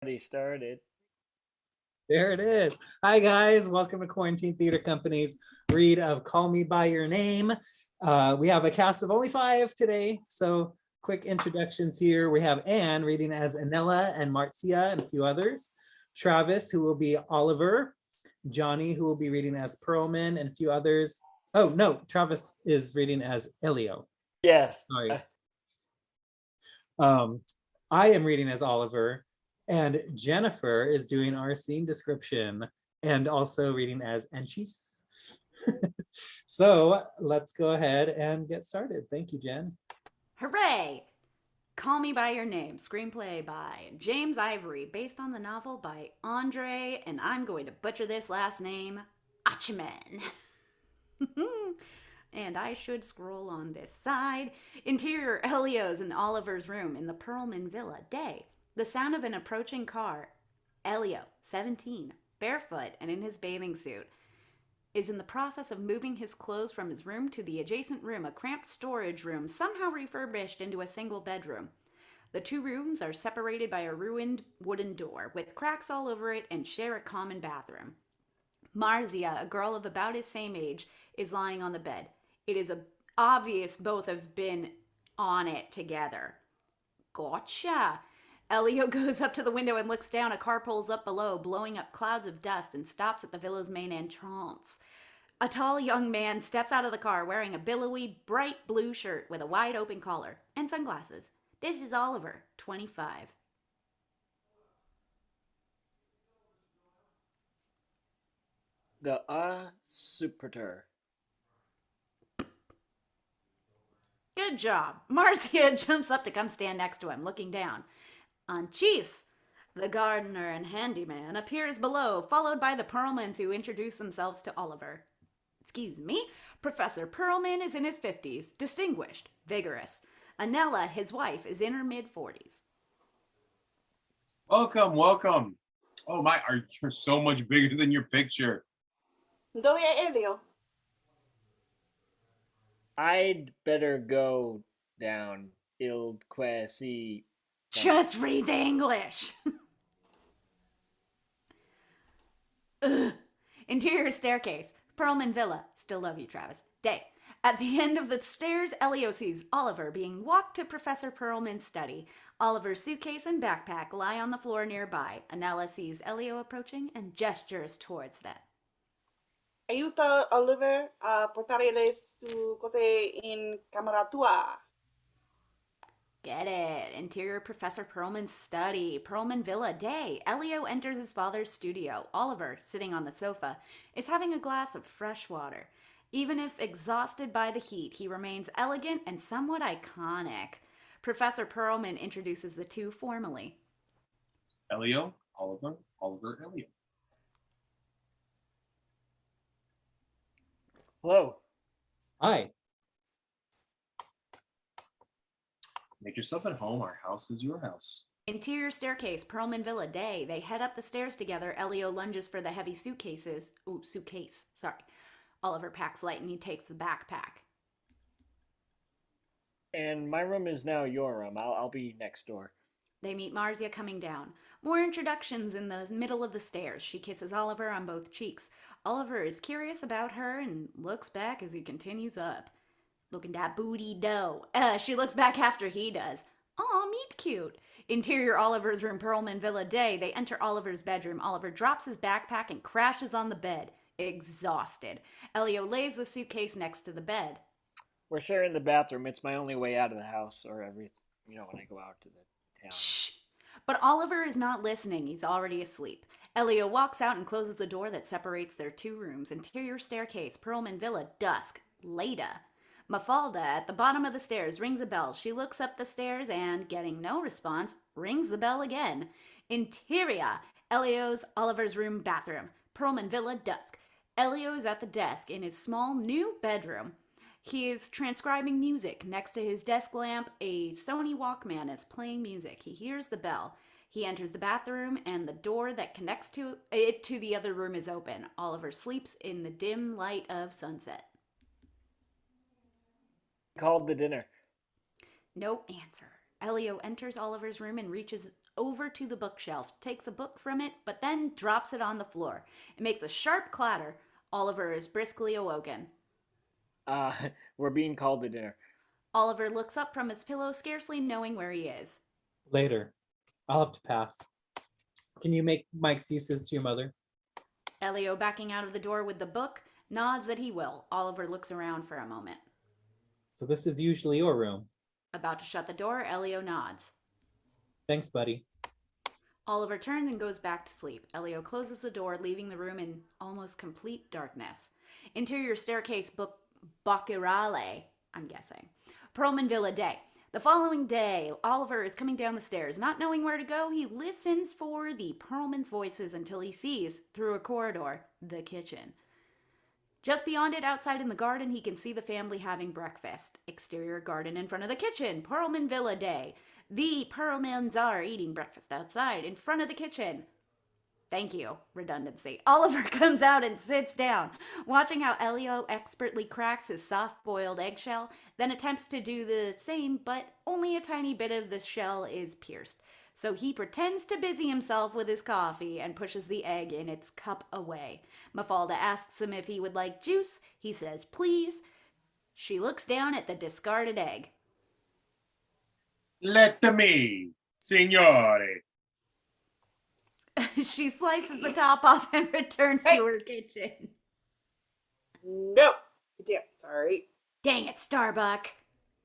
Already started. There it is. Hi, guys. Welcome to Quarantine Theater Company's read of Call Me By Your Name. We have a cast of only 5 today, so quick introductions here. We have Anne reading as Annella and Marcia and a few others. Travis, who will be Oliver. Johnny, who will be reading as Perlman and a few others. Oh, no, Travis is reading as Elio. Yes. Sorry. Um, I am reading as Oliver, and Jennifer is doing our scene description and also reading as Anchise. So let's go ahead and get started. Thank you, Jen. Hooray! Call Me By Your Name, screenplay by James Ivory, based on the novel by Andre, and I'm going to butcher this last name, Achiman. And I should scroll on this side. Interior Elio's in Oliver's room in the Perlman Villa. Day. The sound of an approaching car. Elio, 17, barefoot and in his bathing suit, is in the process of moving his clothes from his room to the adjacent room, a cramped storage room somehow refurbished into a single bedroom. The two rooms are separated by a ruined wooden door with cracks all over it and share a common bathroom. Marcia, a girl of about his same age, is lying on the bed. It is obvious both have been on it together. Gotcha. Elio goes up to the window and looks down. A car pulls up below, blowing up clouds of dust, and stops at the villa's main entrance. A tall young man steps out of the car wearing a billowy, bright blue shirt with a wide open collar and sunglasses. This is Oliver, 25. The Super. Good job. Marcia jumps up to come stand next to him, looking down. Anchise, the gardener and handyman, appears below, followed by the Perlmans who introduce themselves to Oliver. Excuse me, Professor Perlman is in his 50s, distinguished, vigorous. Annella, his wife, is in her mid-40s. Welcome. Oh my, you're so much bigger than your picture. Doye Elio. I'd better go down. Il quasi. Just read the English. Interior staircase. Perlman Villa. Still love you, Travis. Day. At the end of the stairs, Elio sees Oliver being walked to Professor Perlman's study. Oliver's suitcase and backpack lie on the floor nearby. Annella sees Elio approaching and gestures towards them. Aiuta Oliver a portare le sue cose in camera tua. Get it. Interior Professor Perlman's study. Perlman Villa. Day. Elio enters his father's studio. Oliver, sitting on the sofa, is having a glass of fresh water. Even if exhausted by the heat, he remains elegant and somewhat iconic. Professor Perlman introduces the two formally. Elio, Oliver, Elio. Hello. Hi. Make yourself at home. Our house is your house. Interior staircase, Perlman Villa. Day. They head up the stairs together. Elio lunges for the heavy suitcases. Ooh, suitcase. Sorry. Oliver packs light and he takes the backpack. And my room is now your room. I'll be next door. They meet Marcia coming down. More introductions in the middle of the stairs. She kisses Oliver on both cheeks. Oliver is curious about her and looks back as he continues up. Looking that booty dough. She looks back after he does. Aw, meet cute. Interior Oliver's room, Perlman Villa. Day. They enter Oliver's bedroom. Oliver drops his backpack and crashes on the bed, exhausted. Elio lays the suitcase next to the bed. We're sharing the bathroom. It's my only way out of the house or everything, when I go out to the town. Shh. But Oliver is not listening. He's already asleep. Elio walks out and closes the door that separates their two rooms. Interior staircase, Perlman Villa. Dusk. Later. Mafalda, at the bottom of the stairs, rings a bell. She looks up the stairs and, getting no response, rings the bell again. Interior, Oliver's room, bathroom. Perlman Villa. Dusk. Elio is at the desk in his small new bedroom. He is transcribing music. Next to his desk lamp, a Sony Walkman is playing music. He hears the bell. He enters the bathroom, and the door that connects to it to the other room is open. Oliver sleeps in the dim light of sunset. Called the dinner. No answer. Elio enters Oliver's room and reaches over to the bookshelf, takes a book from it, but then drops it on the floor. It makes a sharp clatter. Oliver is briskly awoken. Uh, we're being called to dinner. Oliver looks up from his pillow, scarcely knowing where he is. Later. I'll have to pass. Can you make my excuses to your mother? Elio, backing out of the door with the book, nods that he will. Oliver looks around for a moment. So this is usually your room. About to shut the door, Elio nods. Thanks, buddy. Oliver turns and goes back to sleep. Elio closes the door, leaving the room in almost complete darkness. Interior staircase book Baccarale, I'm guessing. Perlman Villa Day. The following day, Oliver is coming down the stairs. Not knowing where to go, he listens for the Perlman's voices until he sees, through a corridor, the kitchen. Just beyond it, outside in the garden, he can see the family having breakfast. Exterior garden in front of the kitchen. Perlman Villa Day. The Perlmans are eating breakfast outside in front of the kitchen. Thank you, redundancy. Oliver comes out and sits down, watching how Elio expertly cracks his soft-boiled eggshell, then attempts to do the same, but only a tiny bit of the shell is pierced. So he pretends to busy himself with his coffee and pushes the egg in its cup away. Mafalda asks him if he would like juice. He says, please. She looks down at the discarded egg. Let me, signore. She slices the top off and returns to her kitchen. No. Damn, sorry. Dang it, Starbuck.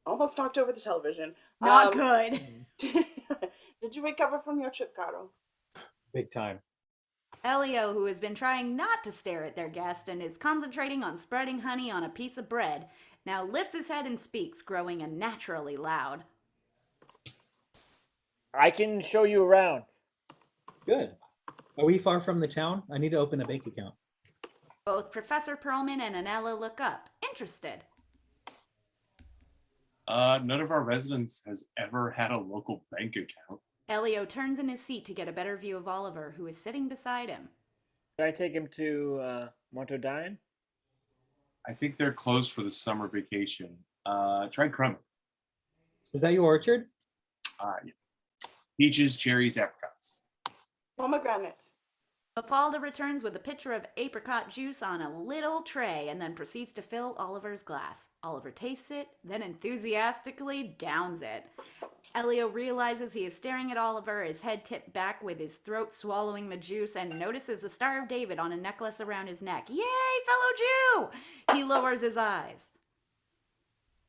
Almost knocked over the television. Not good. Did you recover from your trip, Caro? Big time. Elio, who has been trying not to stare at their guest and is concentrating on spreading honey on a piece of bread, now lifts his head and speaks, growing unnaturally loud. I can show you around. Good. Are we far from the town? I need to open a bank account. Both Professor Perlman and Annella look up, interested. None of our residents has ever had a local bank account. Elio turns in his seat to get a better view of Oliver, who is sitting beside him. Should I take him to Montaudan? I think they're closed for the summer vacation. Try crumb. Is that your orchard? Yeah. Peaches, cherries, apricots. Pomegranate. Mafalda returns with a pitcher of apricot juice on a little tray and then proceeds to fill Oliver's glass. Oliver tastes it, then enthusiastically downs it. Elio realizes he is staring at Oliver, his head tipped back with his throat swallowing the juice, and notices the Star of David on a necklace around his neck. Yay, fellow Jew! He lowers his eyes.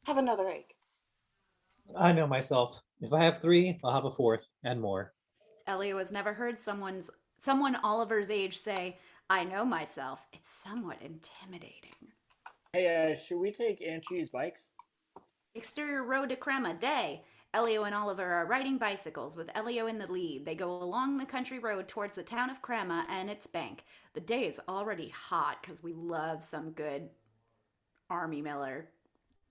Have another egg. I know myself. If I have 3, I'll have a 4th and more. Elio has never heard someone Oliver's age say, I know myself. It's somewhat intimidating. Hey, should we take Anchise bikes? Exterior road to Crema Day. Elio and Oliver are riding bicycles with Elio in the lead. They go along the country road towards the town of Crema and its bank. The day is already hot because we love some good Army Miller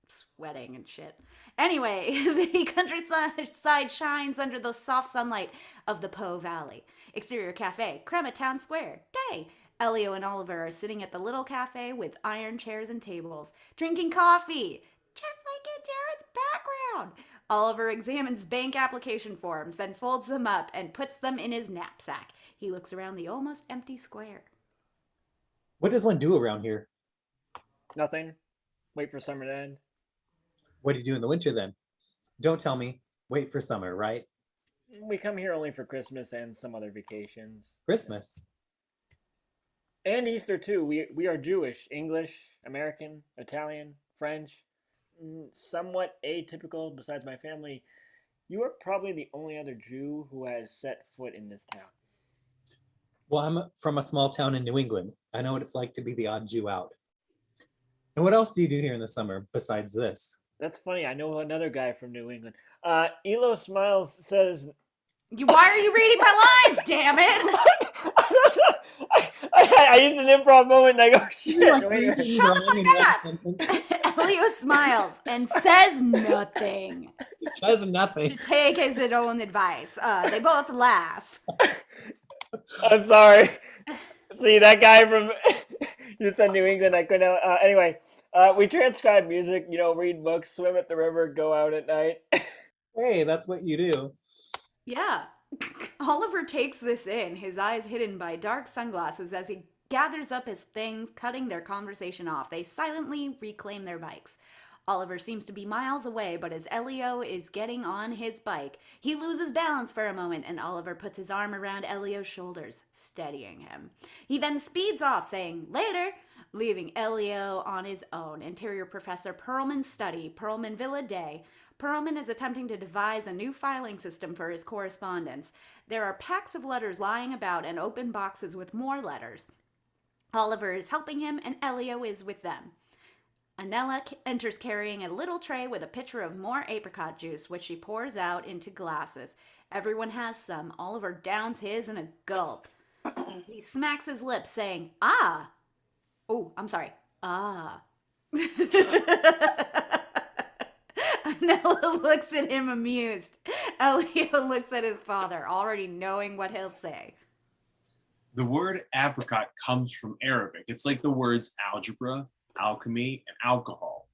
sweating and shit. Anyway, the countryside shines under the soft sunlight of the Po Valley. Exterior cafe, Crema Town Square. Day. Elio and Oliver are sitting at the little cafe with iron chairs and tables, drinking coffee, just like in Jared's background. Oliver examines bank application forms, then folds them up and puts them in his knapsack. He looks around the almost empty square. What does one do around here? Nothing. Wait for summer to end. What do you do in the winter then? Don't tell me. Wait for summer, right? We come here only for Christmas and some other vacations. Christmas. And Easter too. We are Jewish, English, American, Italian, French. Somewhat atypical besides my family. You are probably the only other Jew who has set foot in this town. Well, I'm from a small town in New England. I know what it's like to be the odd Jew out. And what else do you do here in the summer besides this? That's funny. I know another guy from New England. Elio Smiles says... Why are you reading my lines, damn it? I used an improv moment and I go, shit. Like Wait, reading Shut the wrong fuck and up! something. Elio smiles and says nothing. It says To nothing. take his own advice. They both laugh. I'm sorry. See, that guy from... you said New England. I couldn't... anyway, we transcribe music, read books, swim at the river, go out at night. Hey, that's what you do. Yeah. Oliver takes this in, his eyes hidden by dark sunglasses as he gathers up his things, cutting their conversation off. They silently reclaim their bikes. Oliver seems to be miles away, but as Elio is getting on his bike, he loses balance for a moment, and Oliver puts his arm around Elio's shoulders, steadying him. He then speeds off, saying, "Later," leaving Elio on his own. Interior Professor Perlman's study, Perlman Villa Day. Perlman is attempting to devise a new filing system for his correspondence. There are packs of letters lying about and open boxes with more letters. Oliver is helping him, and Elio is with them. Annella enters carrying a little tray with a pitcher of more apricot juice, which she pours out into glasses. Everyone has some. Oliver downs his in a gulp. He smacks his lips, saying, "Ah!" Oh, I'm sorry. "Ah." Annella looks at him amused. Elio looks at his father, already knowing what he'll say. The word apricot comes from Arabic. It's like the words algebra, alchemy, and alcohol.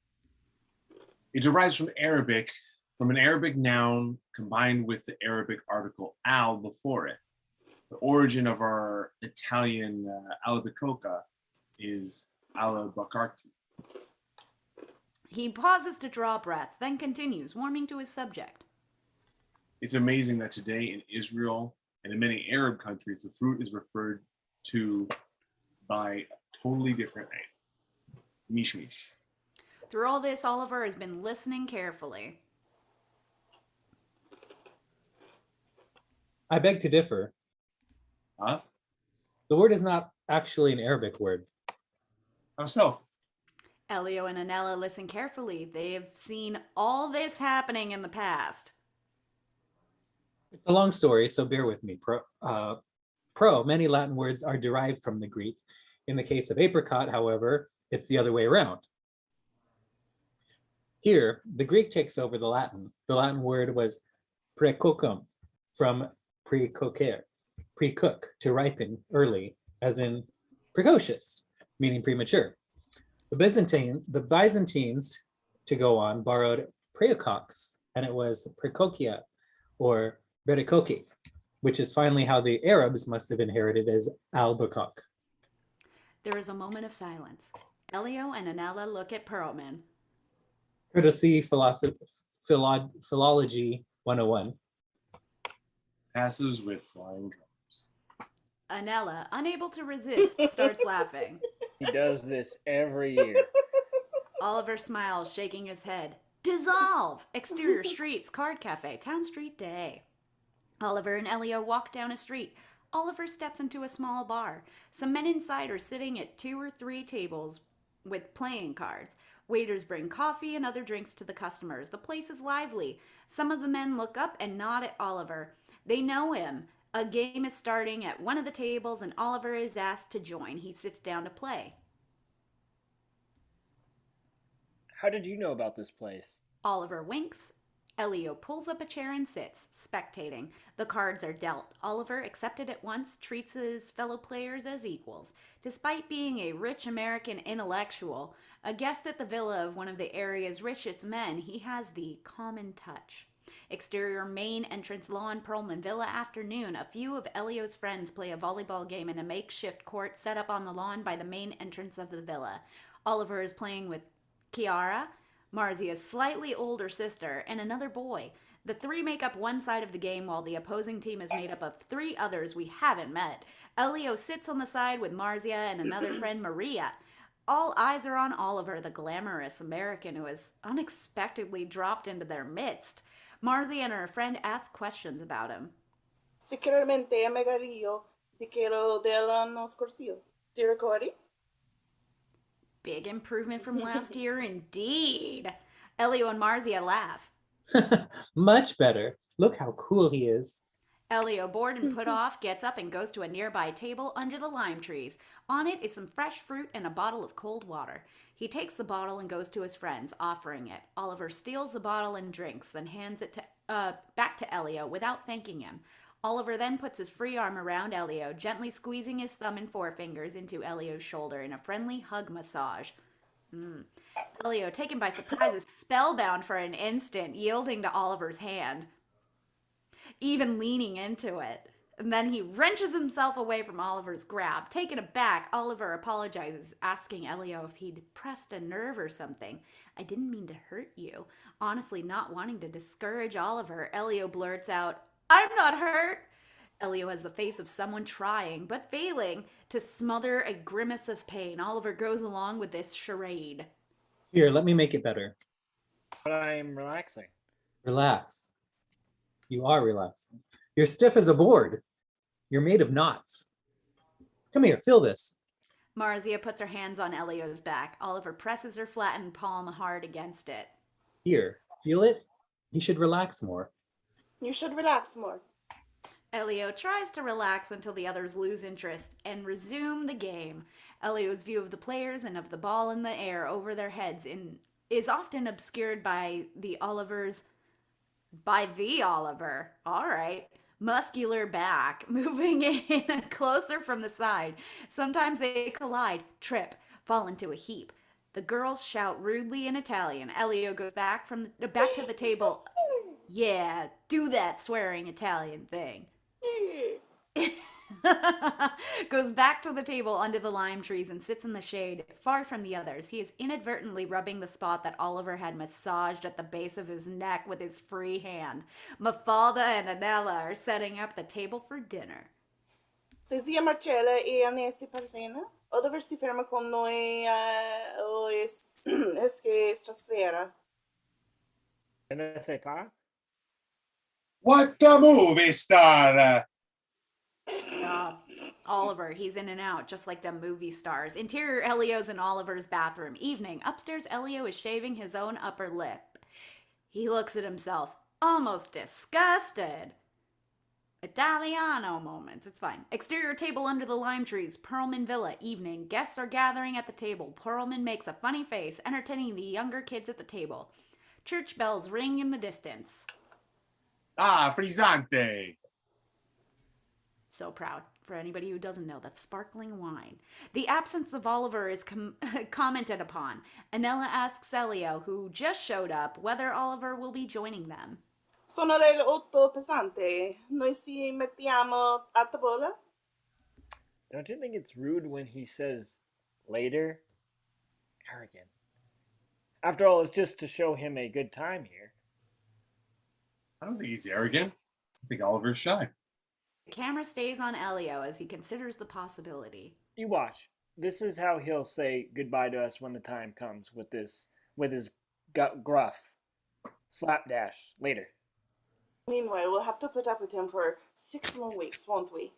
It derives from an Arabic noun combined with the Arabic article al before it. The origin of our Italian albicocca is alabacarki. He pauses to draw breath, then continues, warming to his subject. It's amazing that today in Israel and in many Arab countries, the fruit is referred to by a totally different name. Mishmish. Through all this, Oliver has been listening carefully. I beg to differ. Huh? The word is not actually an Arabic word. How so? Elio and Annella listen carefully. They've seen all this happening in the past. It's a long story, so bear with me. Many Latin words are derived from the Greek. In the case of apricot, however, it's the other way around. Here, the Greek takes over the Latin. The Latin word was precocum, from precocer, pre-cook, to ripen early, as in precocious, meaning premature. The Byzantines, to go on, borrowed precox, and it was precocia, or berikoki, which is finally how the Arabs must have inherited as albacoque. There is a moment of silence. Elio and Annella look at Perlman. Courtesy Philology 101. Passes with flying drums. Annella, unable to resist, starts laughing. He does this every year. Oliver smiles, shaking his head. Dissolve! Exterior streets, card cafe, town street day. Oliver and Elio walk down a street. Oliver steps into a small bar. Some men inside are sitting at 2 or 3 tables with playing cards. Waiters bring coffee and other drinks to the customers. The place is lively. Some of the men look up and nod at Oliver. They know him. A game is starting at one of the tables and Oliver is asked to join. He sits down to play. How did you know about this place? Oliver winks. Elio pulls up a chair and sits, spectating. The cards are dealt. Oliver, accepted at once, treats his fellow players as equals. Despite being a rich American intellectual, a guest at the villa of one of the area's richest men, he has the common touch. Exterior main entrance lawn, Perlman Villa afternoon. A few of Elio's friends play a volleyball game in a makeshift court set up on the lawn by the main entrance of the villa. Oliver is playing with Chiara, Marzia's slightly older sister, and another boy. The 3 make up one side of the game while the opposing team is made up of 3 others we haven't met. Elio sits on the side with Marzia and another friend, Maria. All eyes are on Oliver, the glamorous American who has unexpectedly dropped into their midst. Marzia and her friend ask questions about him. Sicuramente amigario di quello dell'anno scorso. Do you recall it? Big improvement from last year indeed. Elio and Marzia laugh. Much better. Look how cool he is. Elio, bored and put off, gets up and goes to a nearby table under the lime trees. On it is some fresh fruit and a bottle of cold water. He takes the bottle and goes to his friends, offering it. Oliver steals the bottle and drinks, then hands it back to Elio without thanking him. Oliver then puts his free arm around Elio, gently squeezing his thumb and forefingers into Elio's shoulder in a friendly hug massage. Elio, taken by surprise, is spellbound for an instant, yielding to Oliver's hand, even leaning into it. And then he wrenches himself away from Oliver's grab. Taken aback, Oliver apologizes, asking Elio if he'd pressed a nerve or something. I didn't mean to hurt you. Honestly, not wanting to discourage Oliver, Elio blurts out, I'm not hurt. Elio has the face of someone trying, but failing, to smother a grimace of pain. Oliver goes along with this charade. Here, let me make it better. But I'm relaxing. Relax. You are relaxing. You're stiff as a board. You're made of knots. Come here, feel this. Marzia puts her hands on Elio's back. Oliver presses her flattened palm hard against it. Here, feel it? You should relax more. You should relax more. Elio tries to relax until the others lose interest and resume the game. Elio's view of the players and of the ball in the air over their heads is often obscured by the Oliver, all right, muscular back, moving in closer from the side. Sometimes they collide, trip, fall into a heap. The girls shout rudely in Italian. Elio goes back to the table. Yeah, do that swearing Italian thing. Goes back to the table under the lime trees and sits in the shade, far from the others. He is inadvertently rubbing the spot that Oliver had massaged at the base of his neck with his free hand. Mafalda and Annella are setting up the table for dinner. Se zia Marcella e Annese per cena, Oliver si ferma con noi esche stasera. Je ne sais pas. What the movie star? Oliver, he's in and out, just like the movie stars. Interior Elio's in Oliver's bathroom. Evening. Upstairs, Elio is shaving his own upper lip. He looks at himself, almost disgusted. Italiano moments. It's fine. Exterior table under the lime trees. Perlman Villa. Evening. Guests are gathering at the table. Perlman makes a funny face, entertaining the younger kids at the table. Church bells ring in the distance. Ah, frizzante. So proud. For anybody who doesn't know, that's sparkling wine. The absence of Oliver is commented upon. Annella asks Elio, who just showed up, whether Oliver will be joining them. Sono le 8 pesante. Noi ci mettiamo a tavola? Don't you think it's rude when he says later? Arrogant. After all, it's just to show him a good time here. I don't think he's arrogant. I think Oliver's shy. The camera stays on Elio as he considers the possibility. You watch. This is how he'll say goodbye to us when the time comes with his gruff slapdash later. Meanwhile, we'll have to put up with him for 6 more weeks, won't we?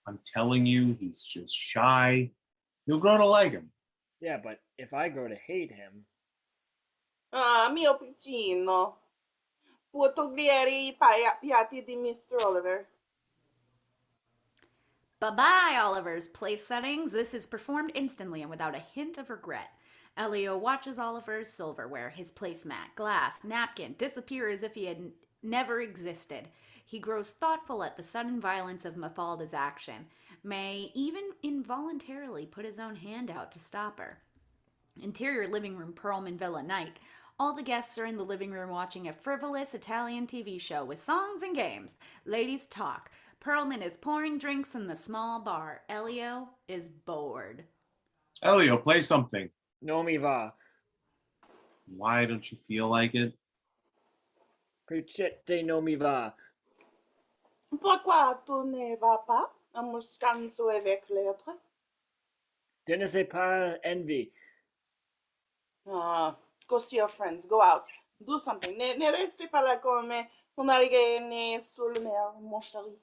I'm telling you, he's just shy. You'll grow to like him. Yeah, but if I grow to hate him... Ah, mio piccino. Può togliere I piatti di Mr. Oliver. Bye-bye, Oliver's place settings. This is performed instantly and without a hint of regret. Elio watches Oliver's silverware, his placemat, glass, napkin, disappear as if he had never existed. He grows thoughtful at the sudden violence of Mafalda's action, may even involuntarily put his own hand out to stop her. Interior living room, Perlman Villa, night. All the guests are in the living room watching a frivolous Italian TV show with songs and games. Ladies talk. Perlman is pouring drinks in the small bar. Elio is bored. Elio, play something. No mi va. Why don't you feel like it? Cricette no mi va. Pourquoi tu ne vas pas à mon scanso avec les autres? Je ne sais pas envy. Ah, go see your friends. Go out. Do something. Ne resti pas là come una righe sul mer, mon chéri.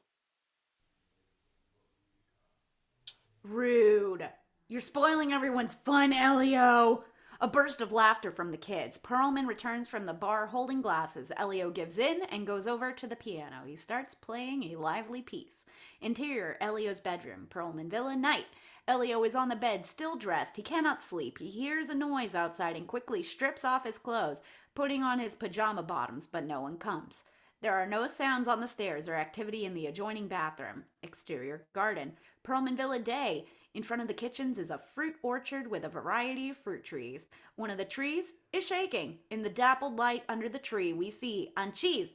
Rude. You're spoiling everyone's fun, Elio. A burst of laughter from the kids. Perlman returns from the bar holding glasses. Elio gives in and goes over to the piano. He starts playing a lively piece. Interior, Elio's bedroom. Perlman Villa, night. Elio is on the bed, still dressed. He cannot sleep. He hears a noise outside and quickly strips off his clothes, putting on his pajama bottoms, but no one comes. There are no sounds on the stairs or activity in the adjoining bathroom. Exterior, garden. Perlman Villa, day. In front of the kitchens is a fruit orchard with a variety of fruit trees. One of the trees is shaking. In the dappled light under the tree, we see Anchise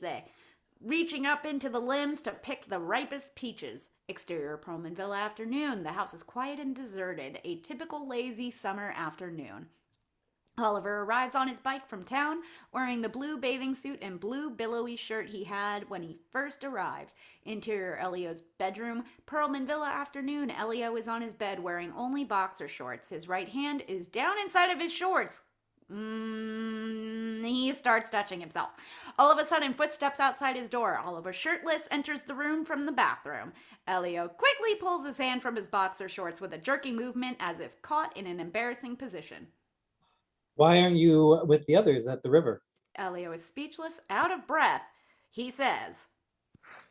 reaching up into the limbs to pick the ripest peaches. Exterior Perlman Villa afternoon. The house is quiet and deserted. A typical lazy summer afternoon. Oliver arrives on his bike from town, wearing the blue bathing suit and blue billowy shirt he had when he first arrived. Interior Elio's bedroom. Perlman Villa afternoon. Elio is on his bed wearing only boxer shorts. His right hand is down inside of his shorts. He starts touching himself. All of a sudden, footsteps outside his door. Oliver, shirtless, enters the room from the bathroom. Elio quickly pulls his hand from his boxer shorts with a jerky movement as if caught in an embarrassing position. Why aren't you with the others at the river? Elio is speechless, out of breath. He says,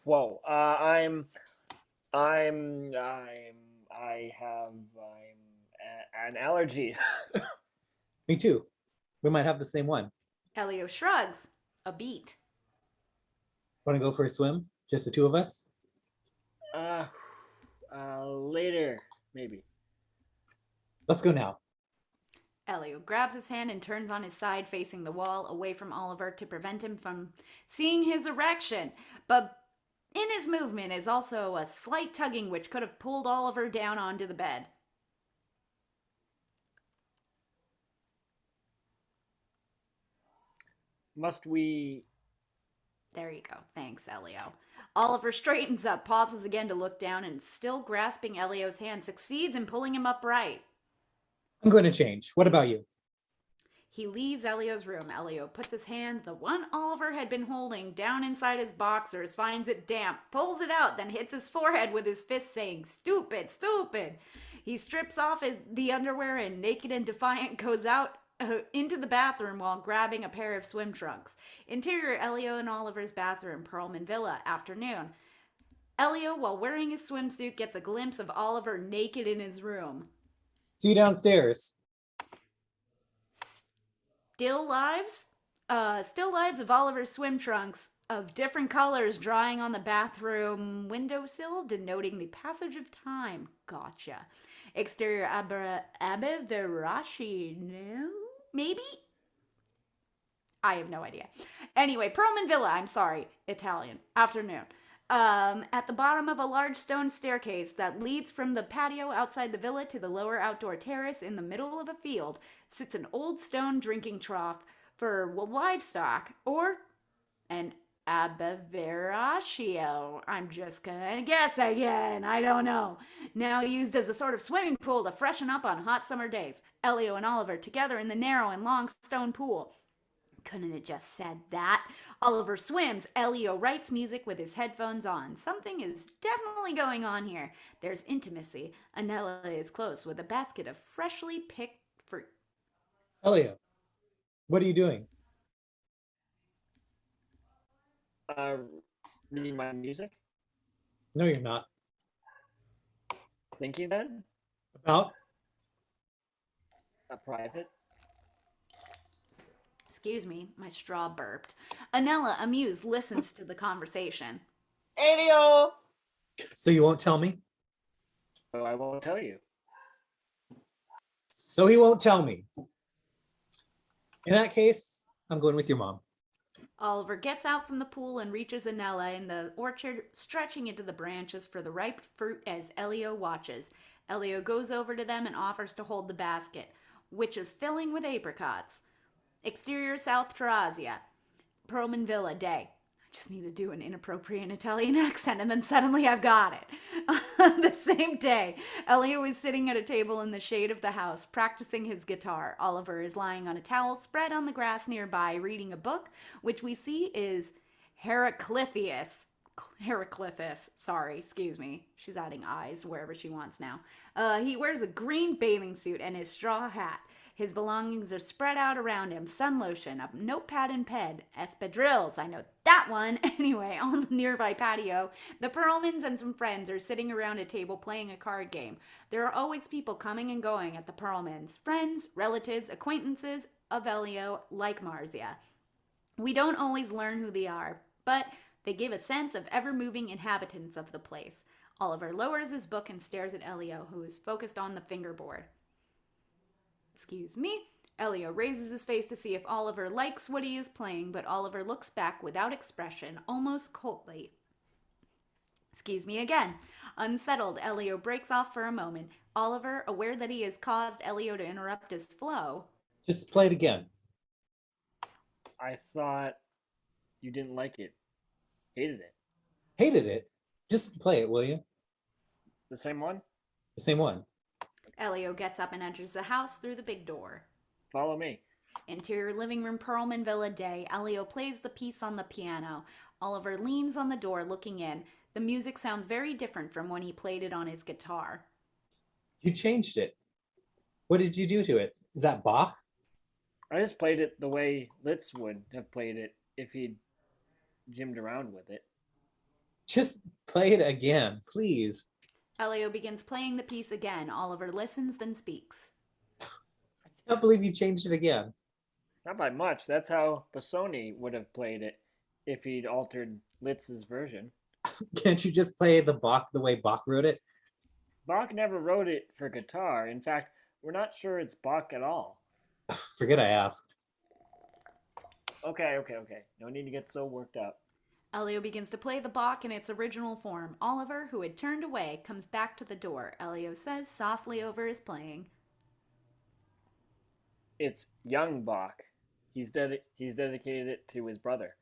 Whoa. I have an allergy. Me too. We might have the same one. Elio shrugs. A beat. Want to go for a swim? Just the two of us? Later, maybe. Let's go now. Elio grabs his hand and turns on his side facing the wall away from Oliver to prevent him from seeing his erection. But in his movement is also a slight tugging which could have pulled Oliver down onto the bed. Must we... There you go. Thanks, Elio. Oliver straightens up, pauses again to look down, and still grasping Elio's hand, succeeds in pulling him upright. I'm going to change. What about you? He leaves Elio's room. Elio puts his hand, the one Oliver had been holding, down inside his boxers, finds it damp, pulls it out, then hits his forehead with his fist saying, "Stupid, stupid." He strips off the underwear and, naked and defiant, goes out into the bathroom while grabbing a pair of swim trunks. Interior Elio and Oliver's bathroom, Perlman Villa, afternoon. Elio, while wearing his swimsuit, gets a glimpse of Oliver naked in his room. See you downstairs. Still lives of Oliver's swim trunks of different colors drying on the bathroom windowsill, denoting the passage of time. Gotcha. Exterior Abeverashi, no? Maybe? I have no idea. Anyway, Perlman Villa, I'm sorry, Italian, afternoon. At the bottom of a large stone staircase that leads from the patio outside the villa to the lower outdoor terrace in the middle of a field sits an old stone drinking trough for livestock, or an abeveraccio. I'm just gonna guess again. I don't know. Now used as a sort of swimming pool to freshen up on hot summer days. Elio and Oliver together in the narrow and long stone pool. Couldn't have just said that. Oliver swims. Elio writes music with his headphones on. Something is definitely going on here. There's intimacy. Annella is close with a basket of freshly picked fruit. Elio, what are you doing? Reading my music? No, you're not. Thinking then? About? A private? Excuse me, my straw burped. Annella, amused, listens to the conversation. Elio! So you won't tell me? So I won't tell you. So he won't tell me. In that case, I'm going with your mom. Oliver gets out from the pool and reaches Annella in the orchard, stretching into the branches for the ripe fruit as Elio watches. Elio goes over to them and offers to hold the basket, which is filling with apricots. Exterior South Terrazia, Perlman Villa, day. I just need to do an inappropriate Italian accent and then suddenly I've got it. The same day, Elio is sitting at a table in the shade of the house, practicing his guitar. Oliver is lying on a towel spread on the grass nearby, reading a book, which we see is Heraclitus, sorry, excuse me. She's adding eyes wherever she wants now. He wears a green bathing suit and his straw hat. His belongings are spread out around him. Sun lotion, a notepad and pen, espadrilles, I know that one. Anyway, on the nearby patio, the Perlmans and some friends are sitting around a table playing a card game. There are always people coming and going at the Perlmans. Friends, relatives, acquaintances of Elio, like Marzia. We don't always learn who they are, but they give a sense of ever-moving inhabitants of the place. Oliver lowers his book and stares at Elio, who is focused on the fingerboard. Excuse me. Elio raises his face to see if Oliver likes what he is playing, but Oliver looks back without expression, almost coldly. Excuse me again. Unsettled, Elio breaks off for a moment. Oliver, aware that he has caused Elio to interrupt his flow. Just play it again. I thought you didn't like it. Hated it. Hated it. Just play it, will you? The same one? The same one. Elio gets up and enters the house through the big door. Follow me. Interior living room, Perlman Villa Day. Elio plays the piece on the piano. Oliver leans on the door looking in. The music sounds very different from when he played it on his guitar. You changed it. What did you do to it? Is that Bach? I just played it the way Litz would have played it if he'd jimmed around with it. Just play it again, please. Elio begins playing the piece again. Oliver listens, then speaks. I can't believe you changed it again. Not by much. That's how Bassoni would have played it if he'd altered Litz's version. Can't you just play the Bach the way Bach wrote it? Bach never wrote it for guitar. In fact, we're not sure it's Bach at all. Forget I asked. Okay. No need to get so worked up. Elio begins to play the Bach in its original form. Oliver, who had turned away, comes back to the door. Elio says softly over his playing. It's young Bach. He's dedicated it to his brother.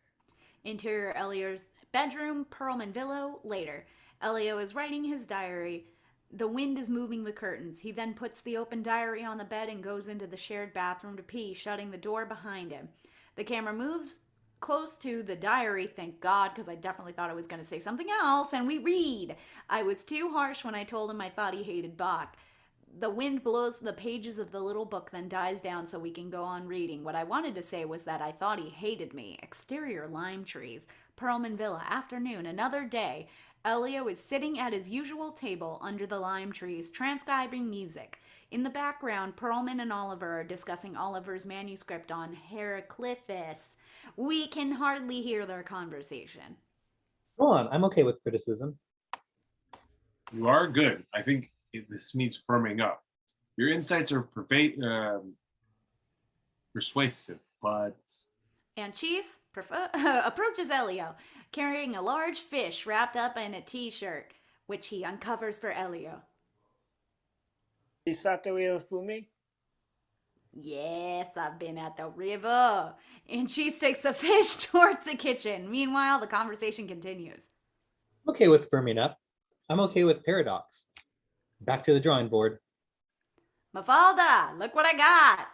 Interior Elio's bedroom, Perlman Villa, later. Elio is writing his diary. The wind is moving the curtains. He then puts the open diary on the bed and goes into the shared bathroom to pee, shutting the door behind him. The camera moves close to the diary, thank God, because I definitely thought I was going to say something else, and we read. I was too harsh when I told him I thought he hated Bach. The wind blows the pages of the little book, then dies down so we can go on reading. What I wanted to say was that I thought he hated me. Exterior lime trees. Perlman Villa, afternoon, another day. Elio is sitting at his usual table under the lime trees, transcribing music. In the background, Perlman and Oliver are discussing Oliver's manuscript on Heraclitus. We can hardly hear their conversation. Go on, I'm okay with criticism. You are good. I think this needs firming up. Your insights are persuasive, but... Anchise approaches Elio, carrying a large fish wrapped up in a t-shirt, which he uncovers for Elio. Isato il fumi? Yes, I've been at the river. Anchise takes the fish towards the kitchen. Meanwhile, the conversation continues. I'm okay with firming up. I'm okay with paradox. Back to the drawing board. Mafalda, look what I got.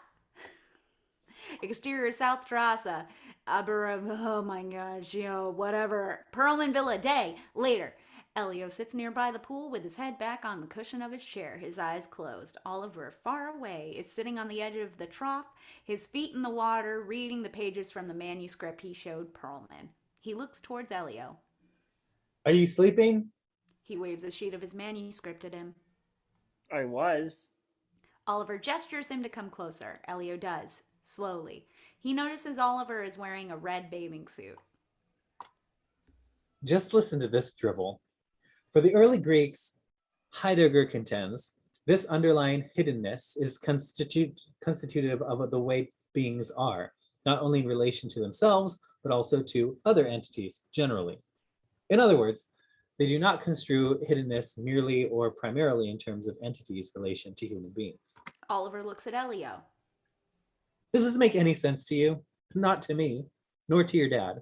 Exterior South Terraza. Oh my gosh, whatever. Perlman Villa Day. Later. Elio sits nearby the pool with his head back on the cushion of his chair, his eyes closed. Oliver, far away, is sitting on the edge of the trough, his feet in the water, reading the pages from the manuscript he showed Perlman. He looks towards Elio. Are you sleeping? He waves a sheet of his manuscript at him. I was. Oliver gestures him to come closer. Elio does, slowly. He notices Oliver is wearing a red bathing suit. Just listen to this drivel. For the early Greeks, Heidegger contends, this underlying hiddenness is constitutive of the way beings are, not only in relation to themselves, but also to other entities generally. In other words, they do not construe hiddenness merely or primarily in terms of entities' relation to human beings. Oliver looks at Elio. Does this make any sense to you? Not to me, nor to your dad.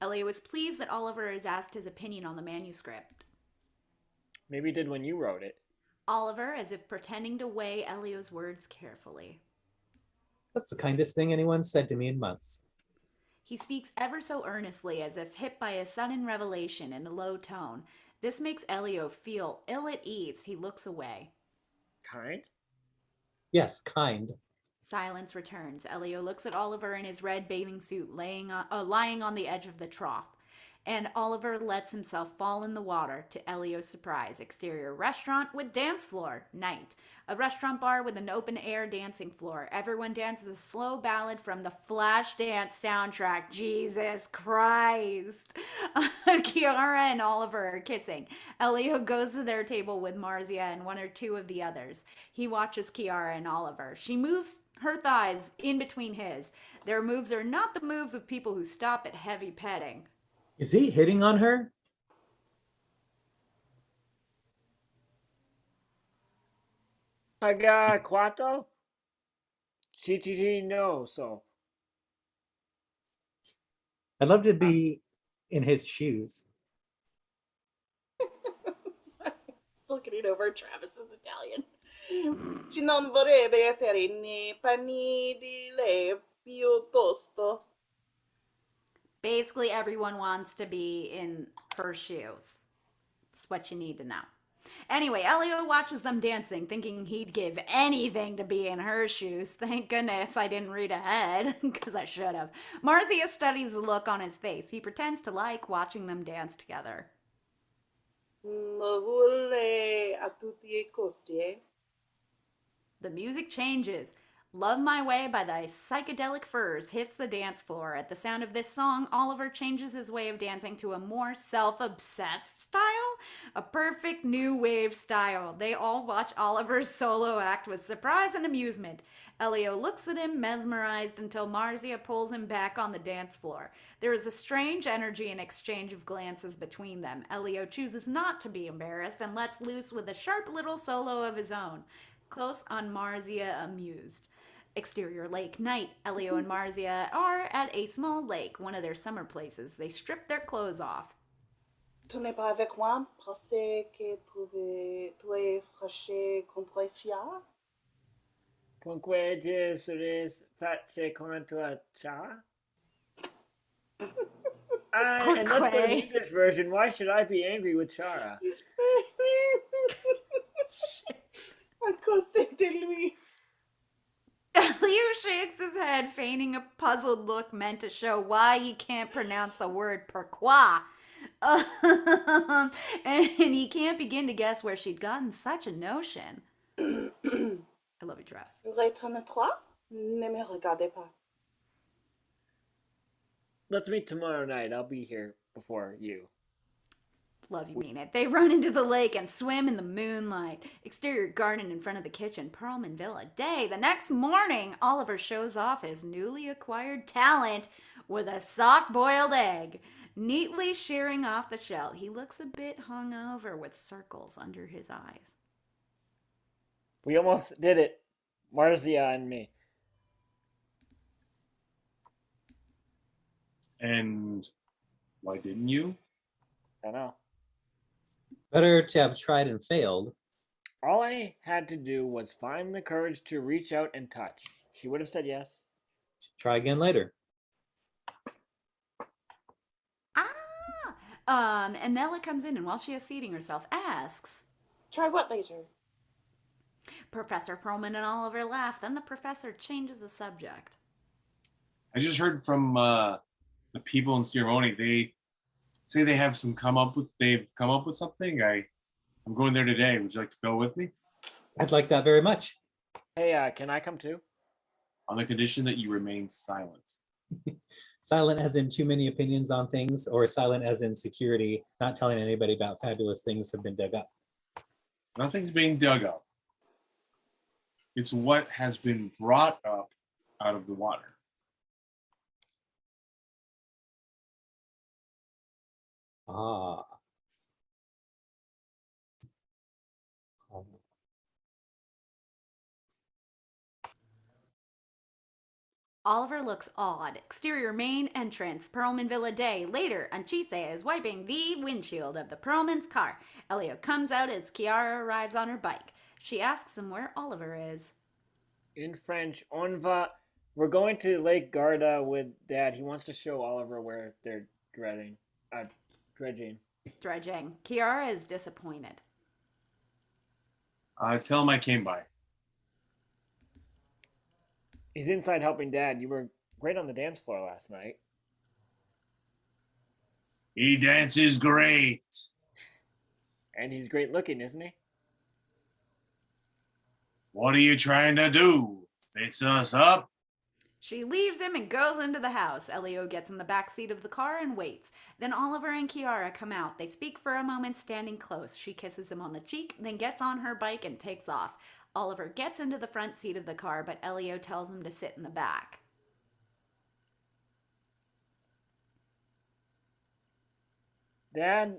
Elio is pleased that Oliver has asked his opinion on the manuscript. Maybe he did when you wrote it. Oliver, as if pretending to weigh Elio's words carefully. That's the kindest thing anyone said to me in months. He speaks ever so earnestly, as if hit by a sudden revelation in a low tone. This makes Elio feel ill at ease. He looks away. Kind? Yes, kind. Silence returns. Elio looks at Oliver in his red bathing suit lying on the edge of the trough. And Oliver lets himself fall in the water, to Elio's surprise. Exterior restaurant with dance floor. Night. A restaurant bar with an open-air dancing floor. Everyone dances a slow ballad from the Flashdance soundtrack. Jesus Christ. Chiara and Oliver are kissing. Elio goes to their table with Marzia and one or two of the others. He watches Chiara and Oliver. She moves her thighs in between his. Their moves are not the moves of people who stop at heavy petting. Is he hitting on her? Paga cuatro? No, so. I'd love to be in his shoes. Sorry. Still getting over Travis's Italian. Ci non vorrebbe essere nei panni di lei piuttosto. Basically, everyone wants to be in her shoes. That's what you need to know. Anyway, Elio watches them dancing, thinking he'd give anything to be in her shoes. Thank goodness I didn't read ahead, because I should have. Marzia studies the look on his face. He pretends to like watching them dance together. Lo vuole a tutti I costi, eh? The music changes. Love My Way by the Psychedelic Furs hits the dance floor. At the sound of this song, Oliver changes his way of dancing to a more self-obsessed style, a perfect new wave style. They all watch Oliver's solo act with surprise and amusement. Elio looks at him, mesmerized, until Marzia pulls him back on the dance floor. There is a strange energy and exchange of glances between them. Elio chooses not to be embarrassed and lets loose with a sharp little solo of his own. Close on Marzia, amused. Exterior lake night. Elio and Marzia are at a small lake, one of their summer places. They strip their clothes off. Tu n'es pas avec moi parce que tu es fâché contre Sia? Conque Jesus face contra cha? And let's go to the English version. Why should I be angry with Chara? À cause de lui. Elio shakes his head, feigning a puzzled look meant to show why he can't pronounce the word pourquoi. And he can't begin to guess where she'd gotten such a notion. I love you, Travis. Retourne trois? Ne me regardez pas. Let's meet tomorrow night. I'll be here before you. Love you mean it. They run into the lake and swim in the moonlight. Exterior garden in front of the kitchen. Perlman Villa day. The next morning, Oliver shows off his newly acquired talent with a soft-boiled egg. Neatly shearing off the shell, he looks a bit hungover with circles under his eyes. We almost did it. Marzia and me. And why didn't you? I know. Better to have tried and failed. All I had to do was find the courage to reach out and touch. She would have said yes. Try again later. Annella comes in and while she is seating herself, asks, Try what later? Professor Perlman and Oliver laugh. Then the professor changes the subject. I just heard from the people in ceremony. They say they have they've come up with something. I'm going there today. Would you like to go with me? I'd like that very much. Hey, can I come too? On the condition that you remain silent. Silent as in too many opinions on things, or silent as in security, not telling anybody about fabulous things have been dug up. Nothing's being dug up. It's what has been brought up out of the water. Ah. Oliver looks awed. Exterior main entrance, Perlman Villa day. Later, Anchise is wiping the windshield of the Perlman's car. Elio comes out as Chiara arrives on her bike. She asks him where Oliver is. In French, on va. We're going to Lake Garda with Dad. He wants to show Oliver where they're dredging. Dredging. Chiara is disappointed. Tell him I came by. He's inside helping Dad. You were great on the dance floor last night. He dances great. And he's great looking, isn't he? What are you trying to do? Fix us up? She leaves him and goes into the house. Elio gets in the back seat of the car and waits. Then Oliver and Kiara come out. They speak for a moment, standing close. She kisses him on the cheek, then gets on her bike and takes off. Oliver gets into the front seat of the car, but Elio tells him to sit in the back. Dad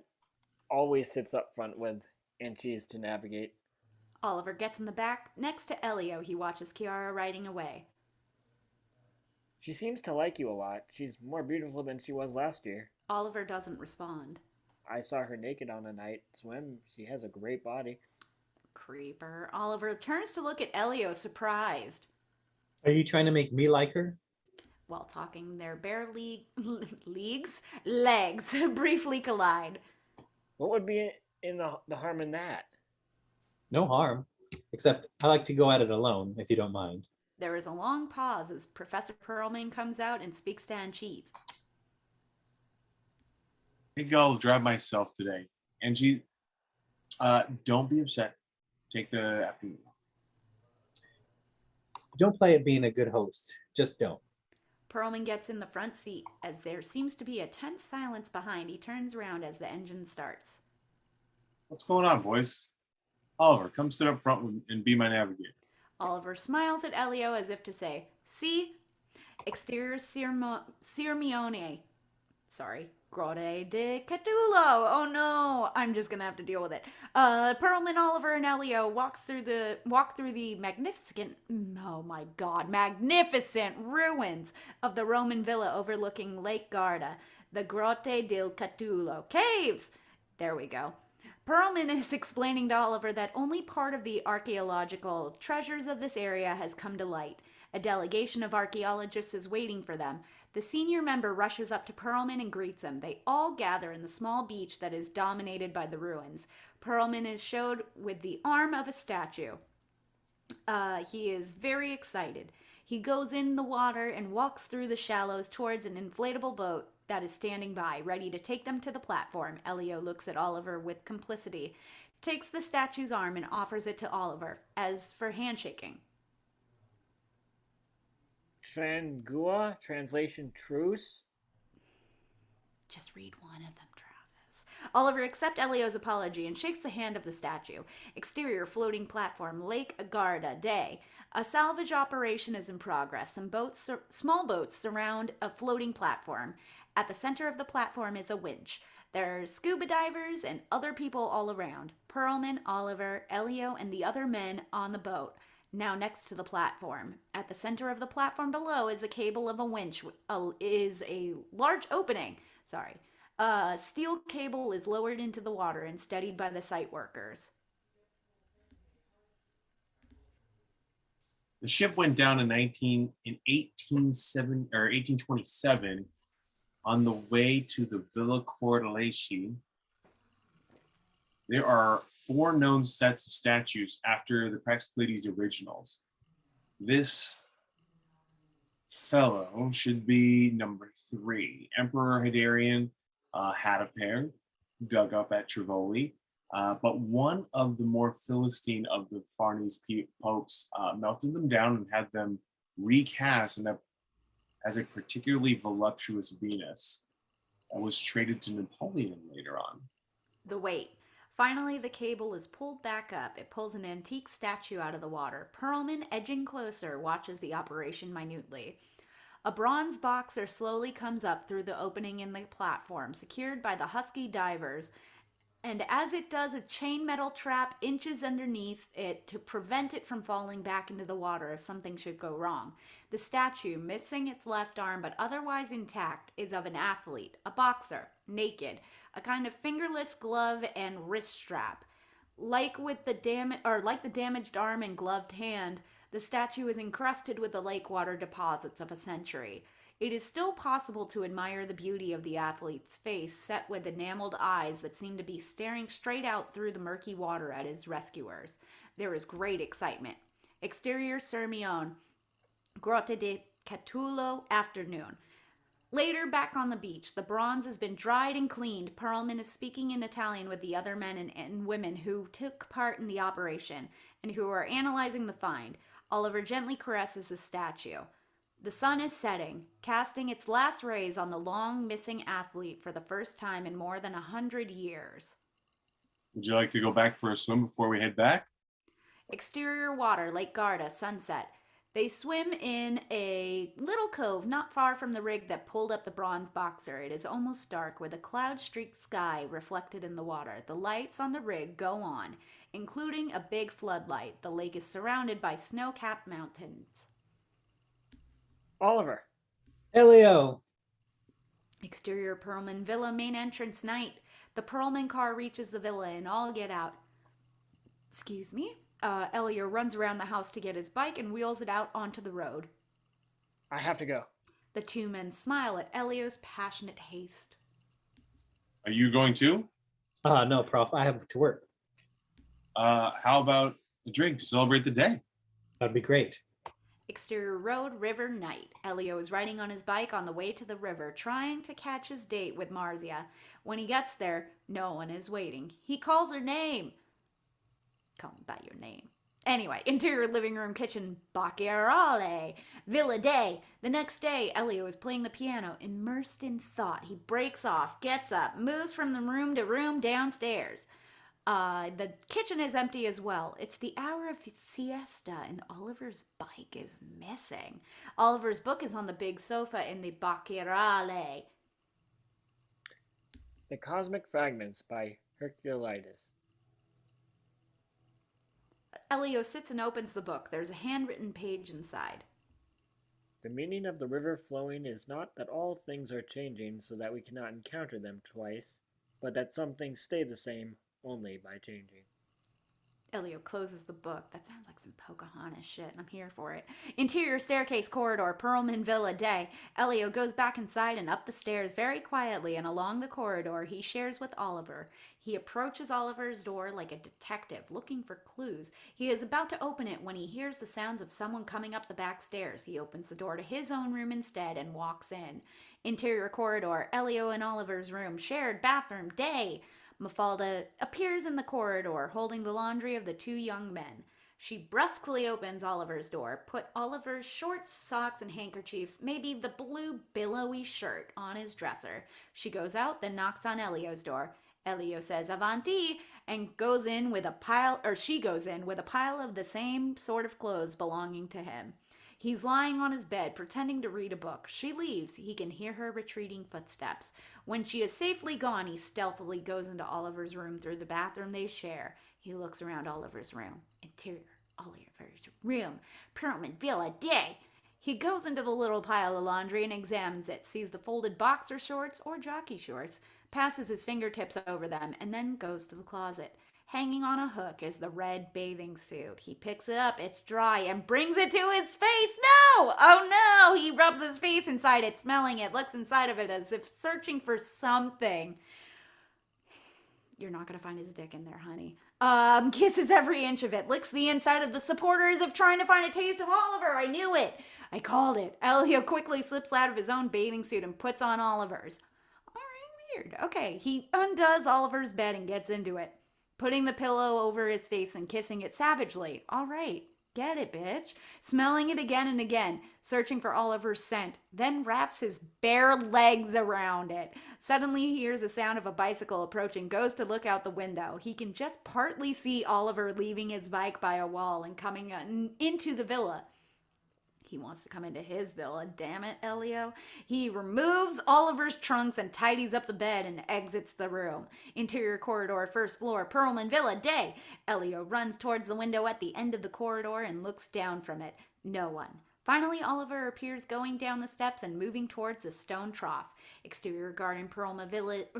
always sits up front with Anchise to navigate. Oliver gets in the back. Next to Elio, he watches Kiara riding away. She seems to like you a lot. She's more beautiful than she was last year. Oliver doesn't respond. I saw her naked on a night swim. She has a great body. Creeper. Oliver turns to look at Elio, surprised. Are you trying to make me like her? While talking, their bare legs briefly collide. What would be in the harm in that? No harm. Except I like to go at it alone, if you don't mind. There is a long pause as Professor Perlman comes out and speaks to Anchise. I think I'll drive myself today. Angie, don't be upset. Take the afternoon. Don't play at being a good host. Just don't. Perlman gets in the front seat. As there seems to be a tense silence behind, he turns around as the engine starts. What's going on, boys? Oliver, come sit up front and be my navigator. Oliver smiles at Elio as if to say, "See? Exterior Sirmione. Sorry. Grotte de Catulo. Oh no, I'm just gonna have to deal with it. Perlman, Oliver, and Elio walk through the magnificent ruins of the Roman villa overlooking Lake Garda, the Grotte del Catulo caves. There we go. Perlman is explaining to Oliver that only part of the archaeological treasures of this area has come to light. A delegation of archaeologists is waiting for them. The senior member rushes up to Perlman and greets him. They all gather in the small beach that is dominated by the ruins. Perlman is showed with the arm of a statue. He is very excited. He goes in the water and walks through the shallows towards an inflatable boat that is standing by, ready to take them to the platform. Elio looks at Oliver with complicity, takes the statue's arm and offers it to Oliver, as for handshaking. Trangua? Translation truce? Just read one of them, Travis. Oliver accepts Elio's apology and shakes the hand of the statue. Exterior floating platform, Lake Garda, day. A salvage operation is in progress. Some small boats surround a floating platform. At the center of the platform is a winch. There are scuba divers and other people all around. Perlman, Oliver, Elio, and the other men on the boat, now next to the platform. At the center of the platform below is the cable of a winch, is a large opening. A steel cable is lowered into the water and steadied by the site workers. The ship went down in 1827 on the way to the Villa Cordeleschi. There are 4 known sets of statues after the Praxiteles originals. This fellow should be number 3. Emperor Hadrian had a pair dug up at Trivoli, but one of the more Philistine of the Farnese popes melted them down and had them recast as a particularly voluptuous Venus that was traded to Napoleon later on. The weight. Finally, the cable is pulled back up. It pulls an antique statue out of the water. Perlman, edging closer, watches the operation minutely. A bronze boxer slowly comes up through the opening in the platform, secured by the husky divers, and as it does, a chain metal trap inches underneath it to prevent it from falling back into the water if something should go wrong. The statue, missing its left arm but otherwise intact, is of an athlete, a boxer, naked, a kind of fingerless glove and wrist strap. Like the damaged arm and gloved hand, the statue is encrusted with the lake water deposits of a century. It is still possible to admire the beauty of the athlete's face, set with enameled eyes that seem to be staring straight out through the murky water at his rescuers. There is great excitement. Exterior Sirmione, Grotte de Catulo, afternoon. Later, back on the beach, the bronze has been dried and cleaned. Perlman is speaking in Italian with the other men and women who took part in the operation and who are analyzing the find. Oliver gently caresses the statue. The sun is setting, casting its last rays on the long missing athlete for the first time in more than 100 years. Would you like to go back for a swim before we head back? Exterior water, Lake Garda, sunset. They swim in a little cove not far from the rig that pulled up the bronze boxer. It is almost dark with a cloud-streaked sky reflected in the water. The lights on the rig go on, including a big floodlight. The lake is surrounded by snow-capped mountains. Oliver. Elio. Exterior Perlman Villa, main entrance night. The Perlman car reaches the villa and all get out. Excuse me? Elio runs around the house to get his bike and wheels it out onto the road. I have to go. The two men smile at Elio's passionate haste. Are you going too? No, Prof. I have to work. How about a drink to celebrate the day? That'd be great. Exterior road, river, night. Elio is riding on his bike on the way to the river, trying to catch his date with Marzia. When he gets there, no one is waiting. He calls her name. Call me by your name. Anyway, interior living room, kitchen, Bacchiarale, Villa Day. The next day, Elio is playing the piano, immersed in thought. He breaks off, gets up, moves from the room to room downstairs. The kitchen is empty as well. It's the hour of siesta, and Oliver's bike is missing. Oliver's book is on the big sofa in the Bacchiarale. The Cosmic Fragments by Herculides. Elio sits and opens the book. There's a handwritten page inside. The meaning of the river flowing is not that all things are changing so that we cannot encounter them twice, but that some things stay the same only by changing. Elio closes the book. That sounds like some Pocahontas shit, and I'm here for it. Interior staircase corridor, Perlman Villa Day. Elio goes back inside and up the stairs very quietly, and along the corridor he shares with Oliver. He approaches Oliver's door like a detective, looking for clues. He is about to open it when he hears the sounds of someone coming up the back stairs. He opens the door to his own room instead and walks in. Interior corridor, Elio and Oliver's room, shared bathroom, day. Mafalda appears in the corridor, holding the laundry of the two young men. She brusquely opens Oliver's door, put Oliver's shorts, socks, and handkerchiefs, maybe the blue billowy shirt, on his dresser. She goes out, then knocks on Elio's door. Elio says "Avanti" and she goes in with a pile of the same sort of clothes belonging to him. He's lying on his bed, pretending to read a book. She leaves. He can hear her retreating footsteps. When she is safely gone, he stealthily goes into Oliver's room through the bathroom they share. He looks around Oliver's room. Interior, Oliver's room. Perlman Villa Day. He goes into the little pile of laundry and examines it, sees the folded boxer shorts or jockey shorts, passes his fingertips over them, and then goes to the closet. Hanging on a hook is the red bathing suit. He picks it up, it's dry, and brings it to his face. No! Oh no! He rubs his face inside it, smelling it, looks inside of it as if searching for something. You're not going to find his dick in there, honey. Kisses every inch of it, licks the inside of the supporter as if trying to find a taste of Oliver. I knew it. I called it. Elio quickly slips out of his own bathing suit and puts on Oliver's. All right, weird. Okay, he undoes Oliver's bed and gets into it, putting the pillow over his face and kissing it savagely. All right, get it, bitch. Smelling it again and again, searching for Oliver's scent, then wraps his bare legs around it. Suddenly he hears the sound of a bicycle approaching, goes to look out the window. He can just partly see Oliver leaving his bike by a wall and coming into the villa. He wants to come into his villa, damn it, Elio. He removes Oliver's trunks and tidies up the bed and exits the room. Interior corridor, first floor, Perlman Villa, day. Elio runs towards the window at the end of the corridor and looks down from it. No one. Finally, Oliver appears going down the steps and moving towards the stone trough. Exterior garden, Perlman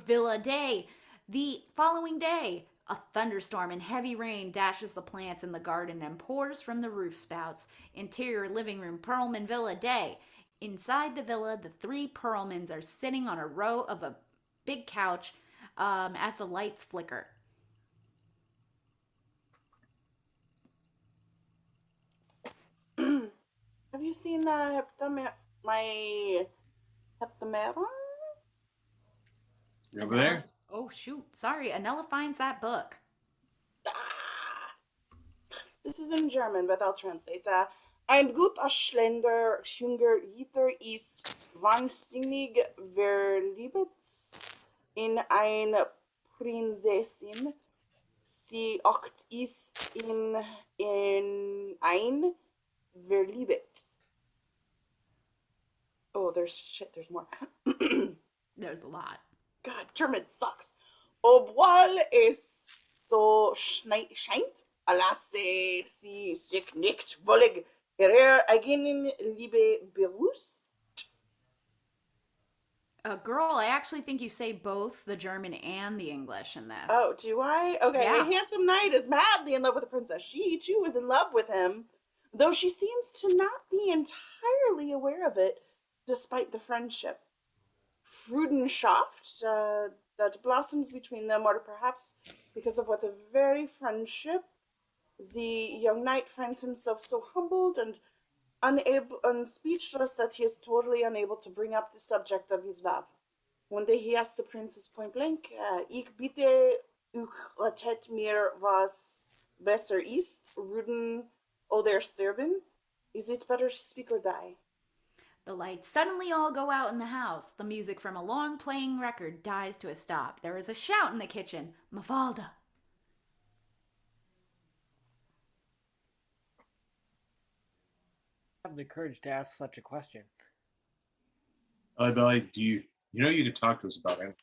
Villa, day. The following day, a thunderstorm and heavy rain dashes the plants in the garden and pours from the roof spouts. Interior living room, Perlman Villa, day. Inside the villa, the three Perlmans are sitting on a row of a big couch as the lights flicker. Have you seen my Heptameron? You over there? Oh, shoot. Sorry. Annella finds that book. Ah! This is in German, but I'll translate. Ein guter Schländer, junger Ritter ist wahnsinnig verliebt in eine Prinzessin. Sie acht ist in ein verliebt. Oh, there's shit, there's more. There's a lot. God, German sucks. Obwohl es so scheint, lasse sie sich nicht völlig ihrer eigenen Liebe bewusst. Girl, I actually think you say both the German and the English in this. Oh, do I? Okay, Yeah. a handsome knight is madly in love with the princess. She, too, is in love with him, though she seems to not be entirely aware of it, despite the friendship. Freundschaft that blossoms between them, or perhaps because of what the very friendship, the young knight finds himself so humbled and unable and speechless that he is totally unable to bring up the subject of his love. One day he asked the princess point blank, Ich bitte euch, latet mir was besser ist, Ruden oder sterben? Is it better to speak or die? The lights suddenly all go out in the house. The music from a long playing record dies to a stop. There is a shout in the kitchen. Mafalda. Have the courage to ask such a question. Belly, do you know you could talk to us about it?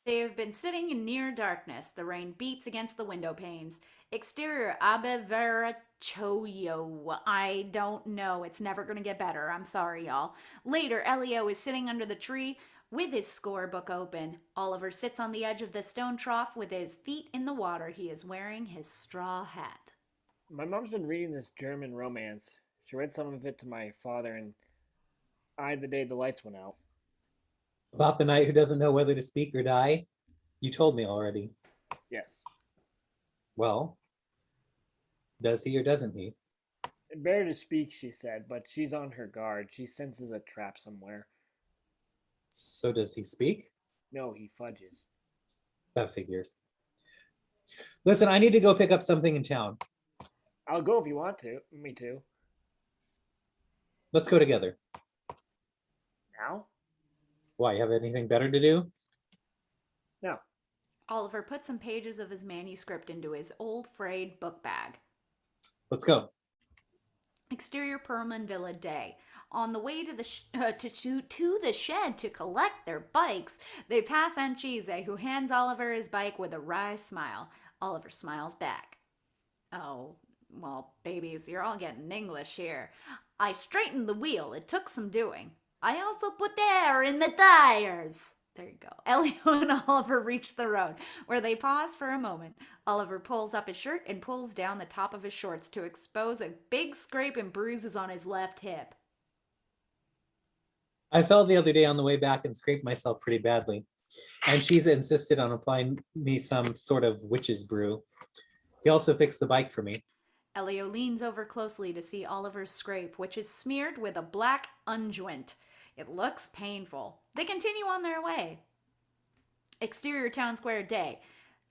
They have been sitting in near darkness. The rain beats against the window panes. Exterior Abe Vera Choyo. I don't know. It's never going to get better. I'm sorry, y'all. Later, Elio is sitting under the tree with his scorebook open. Oliver sits on the edge of the stone trough with his feet in the water. He is wearing his straw hat. My mom's been reading this German romance. She read some of it to my father and I the day the lights went out. About the knight who doesn't know whether to speak or die? You told me already. Yes. Well, does he or doesn't he? Better to speak, she said, but she's on her guard. She senses a trap somewhere. So does he speak? No, he fudges. That figures. Listen, I need to go pick up something in town. I'll go if you want to. Me too. Let's go together. Now? Why, you have anything better to do? No. Oliver puts some pages of his manuscript into his old frayed book bag. Let's go. Exterior Perlman Villa day. On the way to the shed to collect their bikes, they pass Anchise, who hands Oliver his bike with a wry smile. Oliver smiles back. Oh, well, babies, you're all getting English here. I straightened the wheel. It took some doing. I also put air in the tires. There you go. Elio and Oliver reach the road, where they pause for a moment. Oliver pulls up his shirt and pulls down the top of his shorts to expose a big scrape and bruises on his left hip. I fell the other day on the way back and scraped myself pretty badly. And she's insisted on applying me some sort of witch's brew. He also fixed the bike for me. Elio leans over closely to see Oliver's scrape, which is smeared with a black unguent. It looks painful. They continue on their way. Exterior town square day.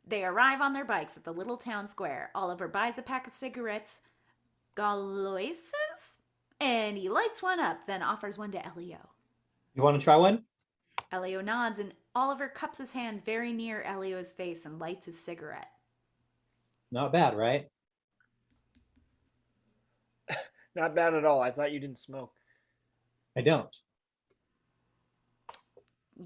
They arrive on their bikes at the little town square. Oliver buys a pack of cigarettes, Galoises, and he lights one up, then offers one to Elio. You want to try one? Elio nods, and Oliver cups his hands very near Elio's face and lights his cigarette. Not bad, right? Not bad at all. I thought you didn't smoke. I don't.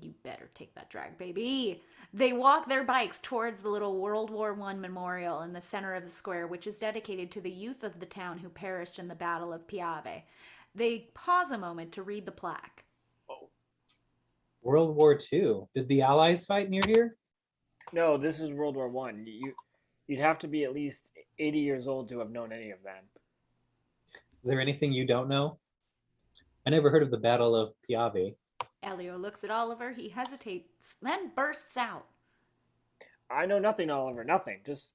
You better take that drag, baby. They walk their bikes towards the little World War I memorial in the center of the square, which is dedicated to the youth of the town who perished in the Battle of Piave. They pause a moment to read the plaque. World War II. Did the Allies fight near here? No, this is World War One. You'd have to be at least 80 years old to have known any of that. Is there anything you don't know? I never heard of the Battle of Piave. Elio looks at Oliver. He hesitates, then bursts out. I know nothing, Oliver. Nothing. Just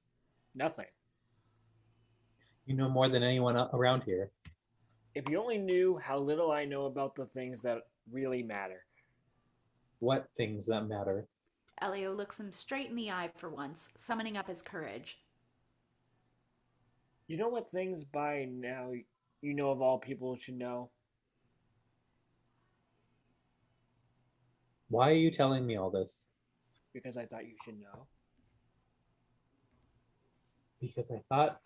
nothing. You know more than anyone around here. If you only knew how little I know about the things that really matter. What things that matter? Elio looks him straight in the eye for once, summoning up his courage. You know what things by now you know of all people should know? Why are you telling me all this? Because I thought you should know. Because I thought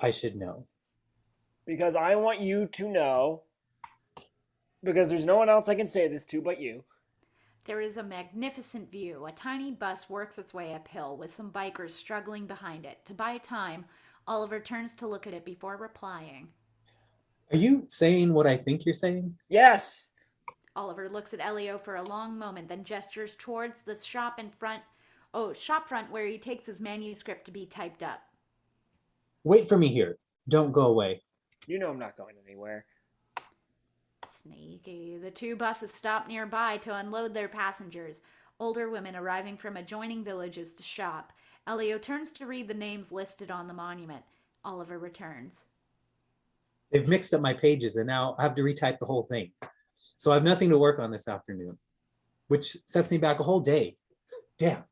I should know. Because I want you to know. Because there's no one else I can say this to but you. There is a magnificent view. A tiny bus works its way uphill with some bikers struggling behind it. To buy time, Oliver turns to look at it before replying. Are you saying what I think you're saying? Yes! Oliver looks at Elio for a long moment, then gestures towards the shop in front. Oh, shop front where he takes his manuscript to be typed up. Wait for me here. Don't go away. You know I'm not going anywhere. Sneaky. The two buses stop nearby to unload their passengers, older women arriving from adjoining villages to shop. Elio turns to read the names listed on the monument. Oliver returns. They've mixed up my pages and now I have to retype the whole thing. So I have nothing to work on this afternoon, which sets me back a whole day. Damn.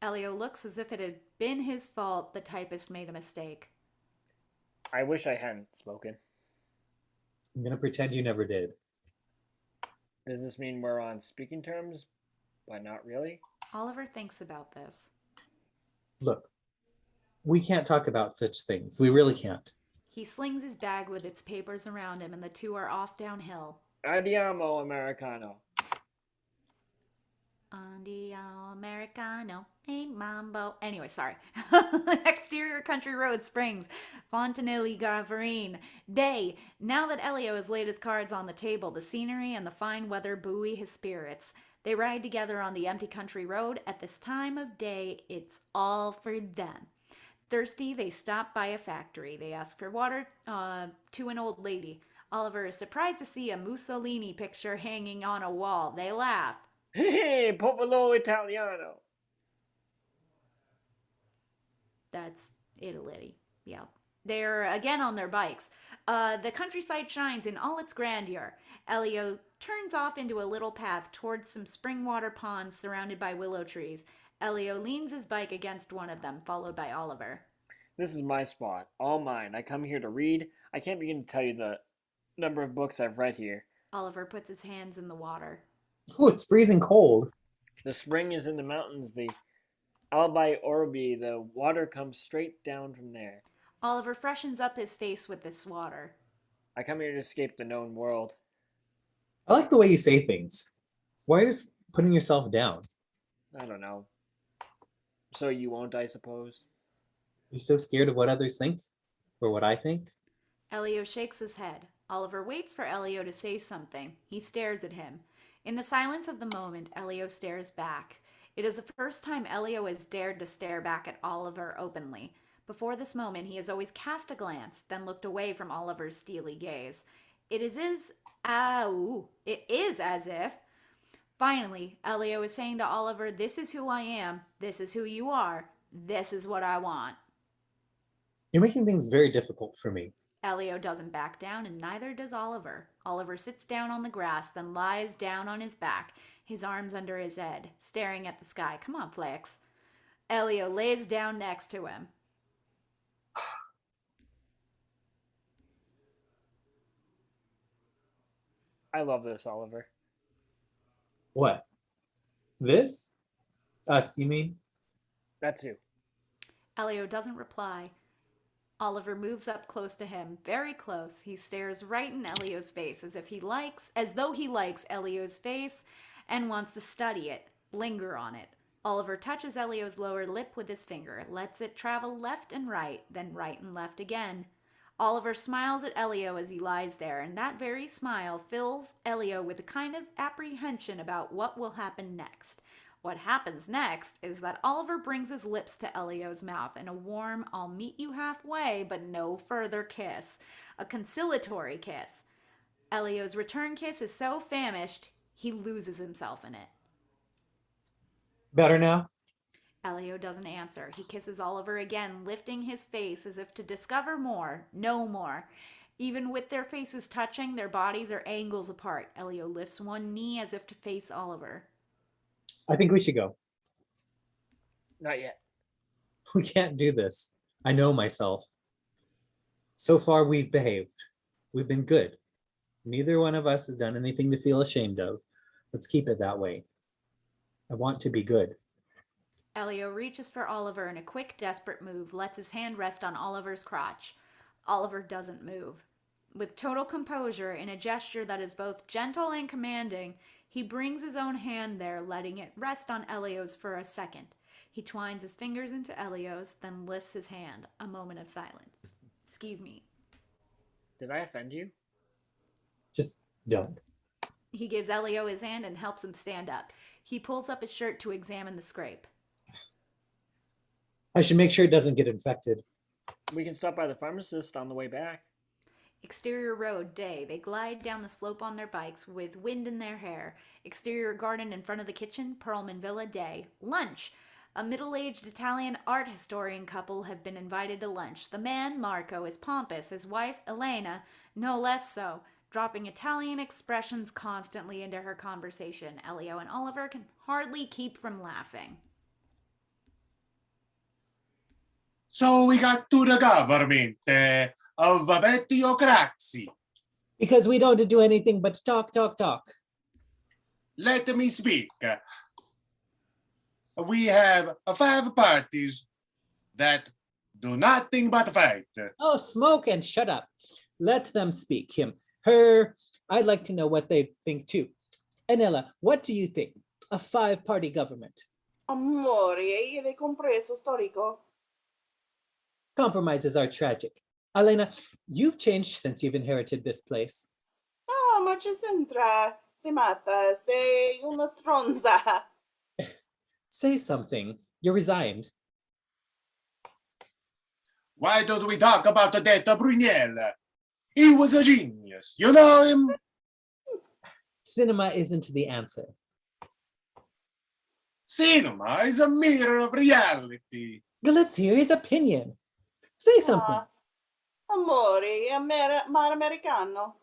Elio looks as if it had been his fault the typist made a mistake. I wish I hadn't spoken. I'm going to pretend you never did. Does this mean we're on speaking terms, but not really? Oliver thinks about this. Look, we can't talk about such things. We really can't. He slings his bag with its papers around him, and the two are off downhill. Andiamo, Americano. Andiamo Americano, a mambo. Anyway, sorry. Exterior country road, Springs, Fontanelli Gavarine. Day. Now that Elio has laid his cards on the table, the scenery and the fine weather buoy his spirits. They ride together on the empty country road. At this time of day, it's all for them. Thirsty, they stop by a factory. They ask for water to an old lady. Oliver is surprised to see a Mussolini picture hanging on a wall. They laugh. Hey, Popolo Italiano. That's Italy. Yeah. They're again on their bikes. The countryside shines in all its grandeur. Elio turns off into a little path towards some spring water ponds surrounded by willow trees. Elio leans his bike against one of them, followed by Oliver. This is my spot, all mine. I come here to read. I can't begin to tell you the number of books I've read here. Oliver puts his hands in the water. Oh, it's freezing cold. The spring is in the mountains, the Albi Orbi. The water comes straight down from there. Oliver freshens up his face with this water. I come here to escape the known world. I like the way you say things. Why are you putting yourself down? I don't know. So you won't, I suppose? You're so scared of what others think? Or what I think? Elio shakes his head. Oliver waits for Elio to say something. He stares at him. In the silence of the moment, Elio stares back. It is the first time Elio has dared to stare back at Oliver openly. Before this moment, he has always cast a glance, then looked away from Oliver's steely gaze. It is as if... Finally, Elio is saying to Oliver, "This is who I am. This is who you are. This is what I want." You're making things very difficult for me. Elio doesn't back down, and neither does Oliver. Oliver sits down on the grass, then lies down on his back, his arms under his head, staring at the sky. Come on, Flex. Elio lays down next to him. I love this, Oliver. What? This? Us, you mean? That too. Elio doesn't reply. Oliver moves up close to him, very close. He stares right in Elio's face as though he likes Elio's face and wants to study it, linger on it. Oliver touches Elio's lower lip with his finger, lets it travel left and right, then right and left again. Oliver smiles at Elio as he lies there, and that very smile fills Elio with a kind of apprehension about what will happen next. What happens next is that Oliver brings his lips to Elio's mouth in a warm, "I'll meet you halfway, but no further" kiss. A conciliatory kiss. Elio's return kiss is so famished, he loses himself in it. Better now? Elio doesn't answer. He kisses Oliver again, lifting his face as if to discover more, no more. Even with their faces touching, their bodies are angles apart. Elio lifts one knee as if to face Oliver. I think we should go. Not yet. We can't do this. I know myself. So far, we've behaved. We've been good. Neither one of us has done anything to feel ashamed of. Let's keep it that way. I want to be good. Elio reaches for Oliver in a quick, desperate move, lets his hand rest on Oliver's crotch. Oliver doesn't move. With total composure, in a gesture that is both gentle and commanding, he brings his own hand there, letting it rest on Elio's for a second. He twines his fingers into Elio's, then lifts his hand. A moment of silence. Excuse me. Did I offend you? Just don't. He gives Elio his hand and helps him stand up. He pulls up his shirt to examine the scrape. I should make sure it doesn't get infected. We can stop by the pharmacist on the way back. Exterior road, day. They glide down the slope on their bikes with wind in their hair. Exterior garden in front of the kitchen, Perlman Villa, day. Lunch. A middle-aged Italian art historian couple have been invited to lunch. The man, Marko, is pompous. His wife, Elena, no less so, dropping Italian expressions constantly into her conversation. Elio and Oliver can hardly keep from laughing. So we got to the government of Vettiocracy. Because we don't do anything but talk. Let me speak. We have 5 parties that do nothing but fight. Oh, smoke and shut up. Let them speak. Him, her. I'd like to know what they think too. Annella, what do you think? A 5-party government. Amore, io l'hai compreso, storico. Compromises are tragic. Elena, you've changed since you've inherited this place. Ah, ma ci c'entra? Sei matta, sei una stronza. Say something. You're resigned. Why don't we talk about that Brunel? He was a genius. You know him? Cinema isn't the answer. Cinema is a mirror of reality. Let's hear his opinion. Say something. Ah, amore, mar americano.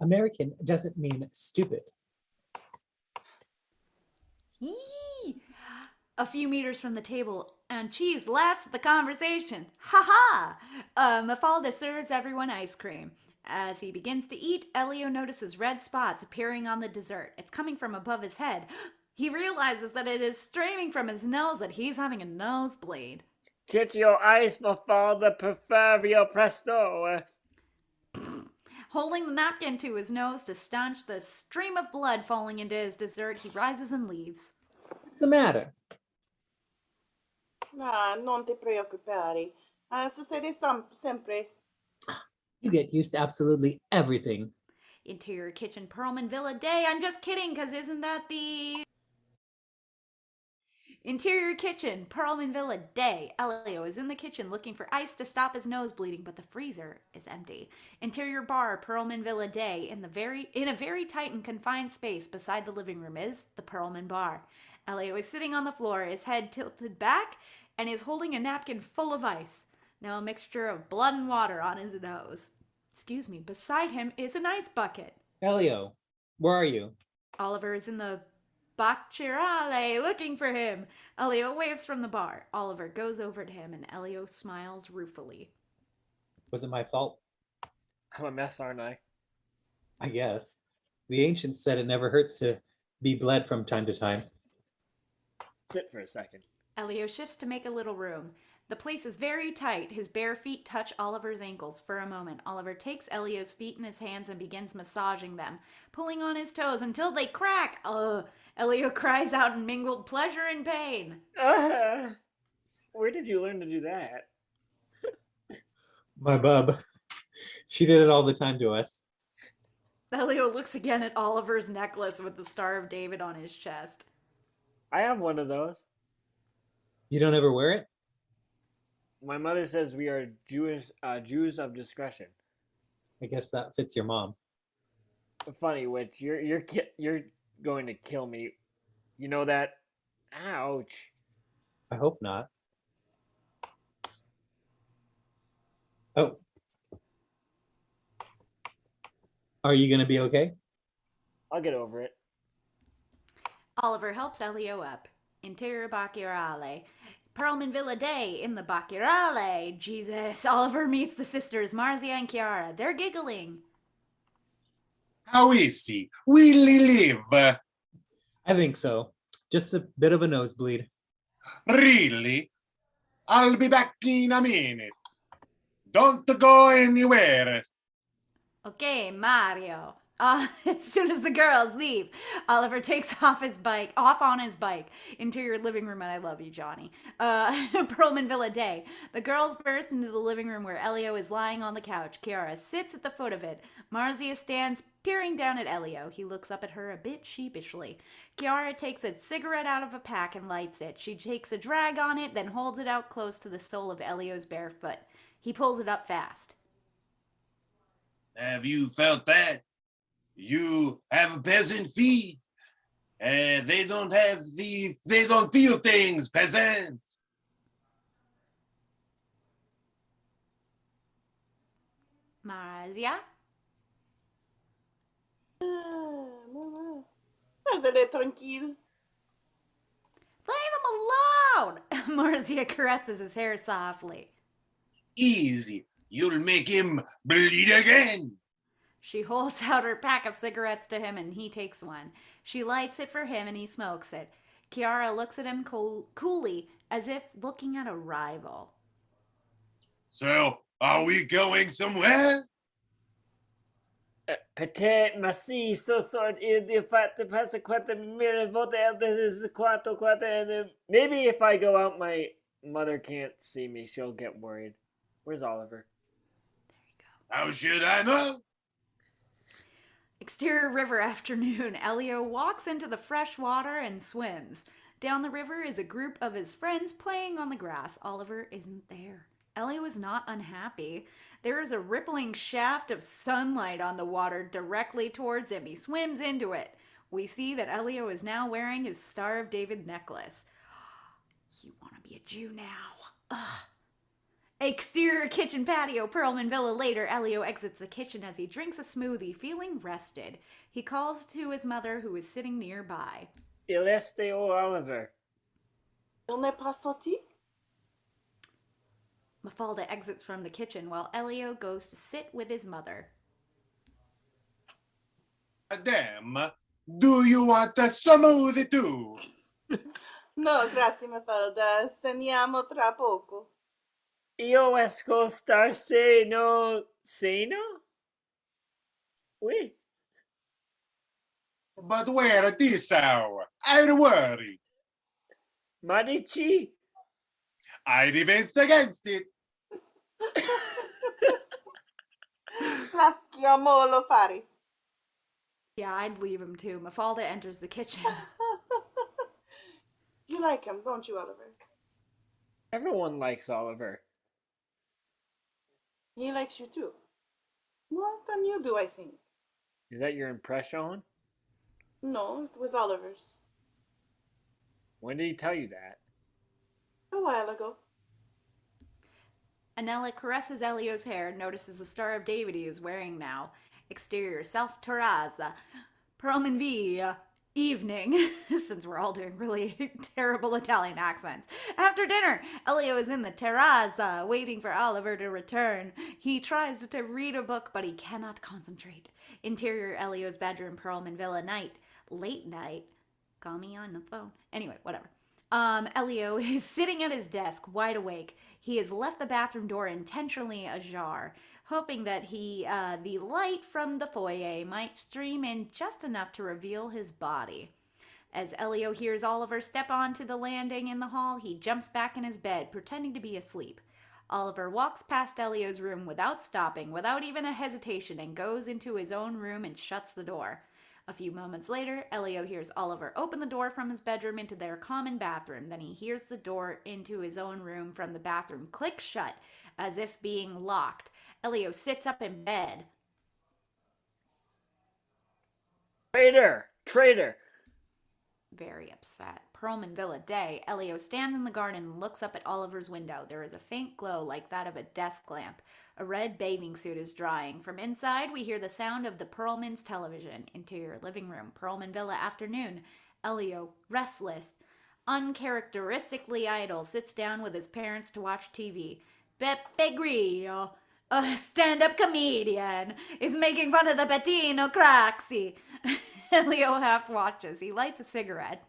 American doesn't mean stupid. Yee! A few meters from the table, Anchise laughs at the conversation. Ha ha! Mafalda serves everyone ice cream. As he begins to eat, Elio notices red spots appearing on the dessert. It's coming from above his head. He realizes that it is streaming from his nose, that he's having a nosebleed. Titio ice mafalda perfervio presto. Holding the napkin to his nose to staunch the stream of blood falling into his dessert, he rises and leaves. What's the matter? Ah, non ti preoccupare. Succede sempre. You get used to absolutely everything. Interior kitchen, Perlman Villa, day. I'm just kidding, because isn't that the... Interior kitchen, Perlman Villa, day. Elio is in the kitchen looking for ice to stop his nose bleeding, but the freezer is empty. Interior bar, Perlman Villa, day. In a very tight and confined space beside the living room is the Perlman bar. Elio is sitting on the floor, his head tilted back, and is holding a napkin full of ice. Now a mixture of blood and water on his nose. Excuse me, beside him is an ice bucket. Elio, where are you? Oliver is in the Baccherale looking for him. Elio waves from the bar. Oliver goes over to him and Elio smiles ruefully. Was it my fault? I'm a mess, aren't I? I guess. The ancients said it never hurts to be bled from time to time. Sit for a second. Elio shifts to make a little room. The place is very tight. His bare feet touch Oliver's ankles for a moment. Oliver takes Elio's feet in his hands and begins massaging them, pulling on his toes until they crack. Ugh. Elio cries out in mingled pleasure and pain. Where did you learn to do that? My bub. She did it all the time to us. Elio looks again at Oliver's necklace with the Star of David on his chest. I have one of those. You don't ever wear it? My mother says we are Jews of discretion. I guess that fits your mom. Funny, which you're going to kill me. You know that? Ouch. I hope not. Oh. Are you going to be okay? I'll get over it. Oliver helps Elio up. Interior Baccherale. Perlman Villa Day in the Bacchirale. Jesus. Oliver meets the sisters, Marzia and Chiara. They're giggling. How is he? Will he live? I think so. Just a bit of a nosebleed. Really? I'll be back in a minute. Don't go anywhere. Okay, Mario. As soon as the girls leave, Oliver takes off on his bike. Interior living room, and I love you, Johnny. Perlman Villa Day. The girls burst into the living room where Elio is lying on the couch. Chiara sits at the foot of it. Marzia stands peering down at Elio. He looks up at her a bit sheepishly. Chiara takes a cigarette out of a pack and lights it. She takes a drag on it, then holds it out close to the sole of Elio's bare foot. He pulls it up fast. Have you felt that? You have peasant feet. They don't feel things, peasant. Marzia? Restez tranquille. Leave him alone! Marzia caresses his hair softly. Easy. You'll make him bleed again. She holds out her pack of cigarettes to him and he takes one. She lights it for him and he smokes it. Chiara looks at him coolly, as if looking at a rival. So, are we going somewhere? Peut-être, merci, so sort il di fatte passa quattro mille volte is quattro. Maybe if I go out, my mother can't see me. She'll get worried. Where's Oliver? How should I know? Exterior river afternoon. Elio walks into the fresh water and swims. Down the river is a group of his friends playing on the grass. Oliver isn't there. Elio is not unhappy. There is a rippling shaft of sunlight on the water directly towards him. He swims into it. We see that Elio is now wearing his Star of David necklace. You want to be a Jew now. Ugh. Exterior kitchen patio, Perlman Villa later. Elio exits the kitchen as he drinks a smoothie, feeling rested. He calls to his mother, who is sitting nearby. Il este o Oliver. Il n'est pas sorti? Mafalda exits from the kitchen while Elio goes to sit with his mother. Madame, do you want a smoothie too? No, grazie, Mafalda. Segniamo tra poco. Io esco star se no seno? Oui. But where at this hour? I'd worry. Ma dici? I defense against it. Lasciamo lo fare. Yeah, I'd leave him too. Mafalda enters the kitchen. You like him, don't you, Oliver? Everyone likes Oliver. He likes you too. More than you do, I think. Is that your impression? No, it was Oliver's. When did he tell you that? A while ago. Annella caresses Elio's hair, notices the Star of David he is wearing now. Exterior, South Terrazza. Perlman Villa. Evening, since we're all doing really terrible Italian accents. After dinner, Elio is in the terrazza, waiting for Oliver to return. He tries to read a book, but he cannot concentrate. Interior, Elio's bedroom, Perlman Villa night. Late night. Call me on the phone. Anyway, whatever. Elio is sitting at his desk, wide awake. He has left the bathroom door intentionally ajar, hoping that the light from the foyer might stream in just enough to reveal his body. As Elio hears Oliver step onto the landing in the hall, he jumps back in his bed, pretending to be asleep. Oliver walks past Elio's room without stopping, without even a hesitation, and goes into his own room and shuts the door. A few moments later, Elio hears Oliver open the door from his bedroom into their common bathroom. Then he hears the door into his own room from the bathroom click shut, as if being locked. Elio sits up in bed. Traitor! Traitor! Very upset. Perlman Villa day. Elio stands in the garden and looks up at Oliver's window. There is a faint glow like that of a desk lamp. A red bathing suit is drying. From inside, we hear the sound of the Perlman's television. Interior living room. Perlman Villa afternoon. Elio, restless. uncharacteristically idle, sits down with his parents to watch TV. Beppe Grillo, a stand-up comedian, is making fun of the Bettino Craxi. Elio half watches. He lights a cigarette.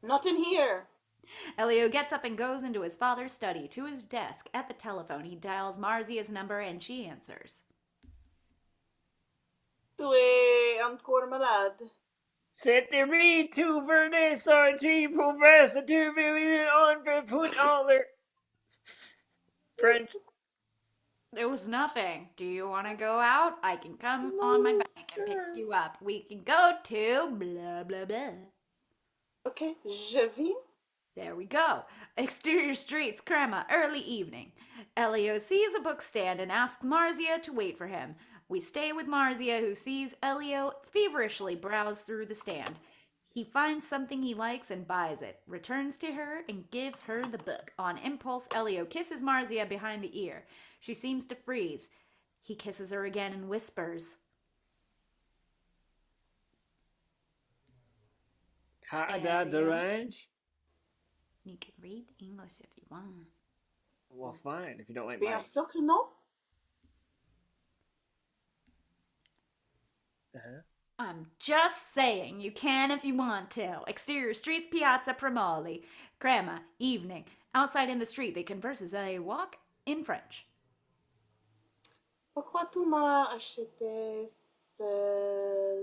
Not in here. Elio gets up and goes into his father's study. To his desk, at the telephone, he dials Marzia's number and she answers. Tu es encore malade. C'était tu venais sortir pour verser tu millions on put all their French. There was nothing. Do you want to go out? I can come on my bike and pick you up. We can go to blah, blah, blah. Okay, je viens. There we go. Exterior streets, crema, early evening. Elio sees a book stand and asks Marzia to wait for him. We stay with Marzia, who sees Elio feverishly browse through the stand. He finds something he likes and buys it, returns to her, and gives her the book. On impulse, Elio kisses Marzia behind the ear. She seems to freeze. He kisses her again and whispers. Cada derange? You can read English if you want. Well, fine, if you don't like Bien my... sûr que non. I'm just saying, you can if you want to. Exterior streets, Piazza Promoli. Crema, evening. Outside in the street, they converse as they walk in French. Pourquoi tu m'as acheté ce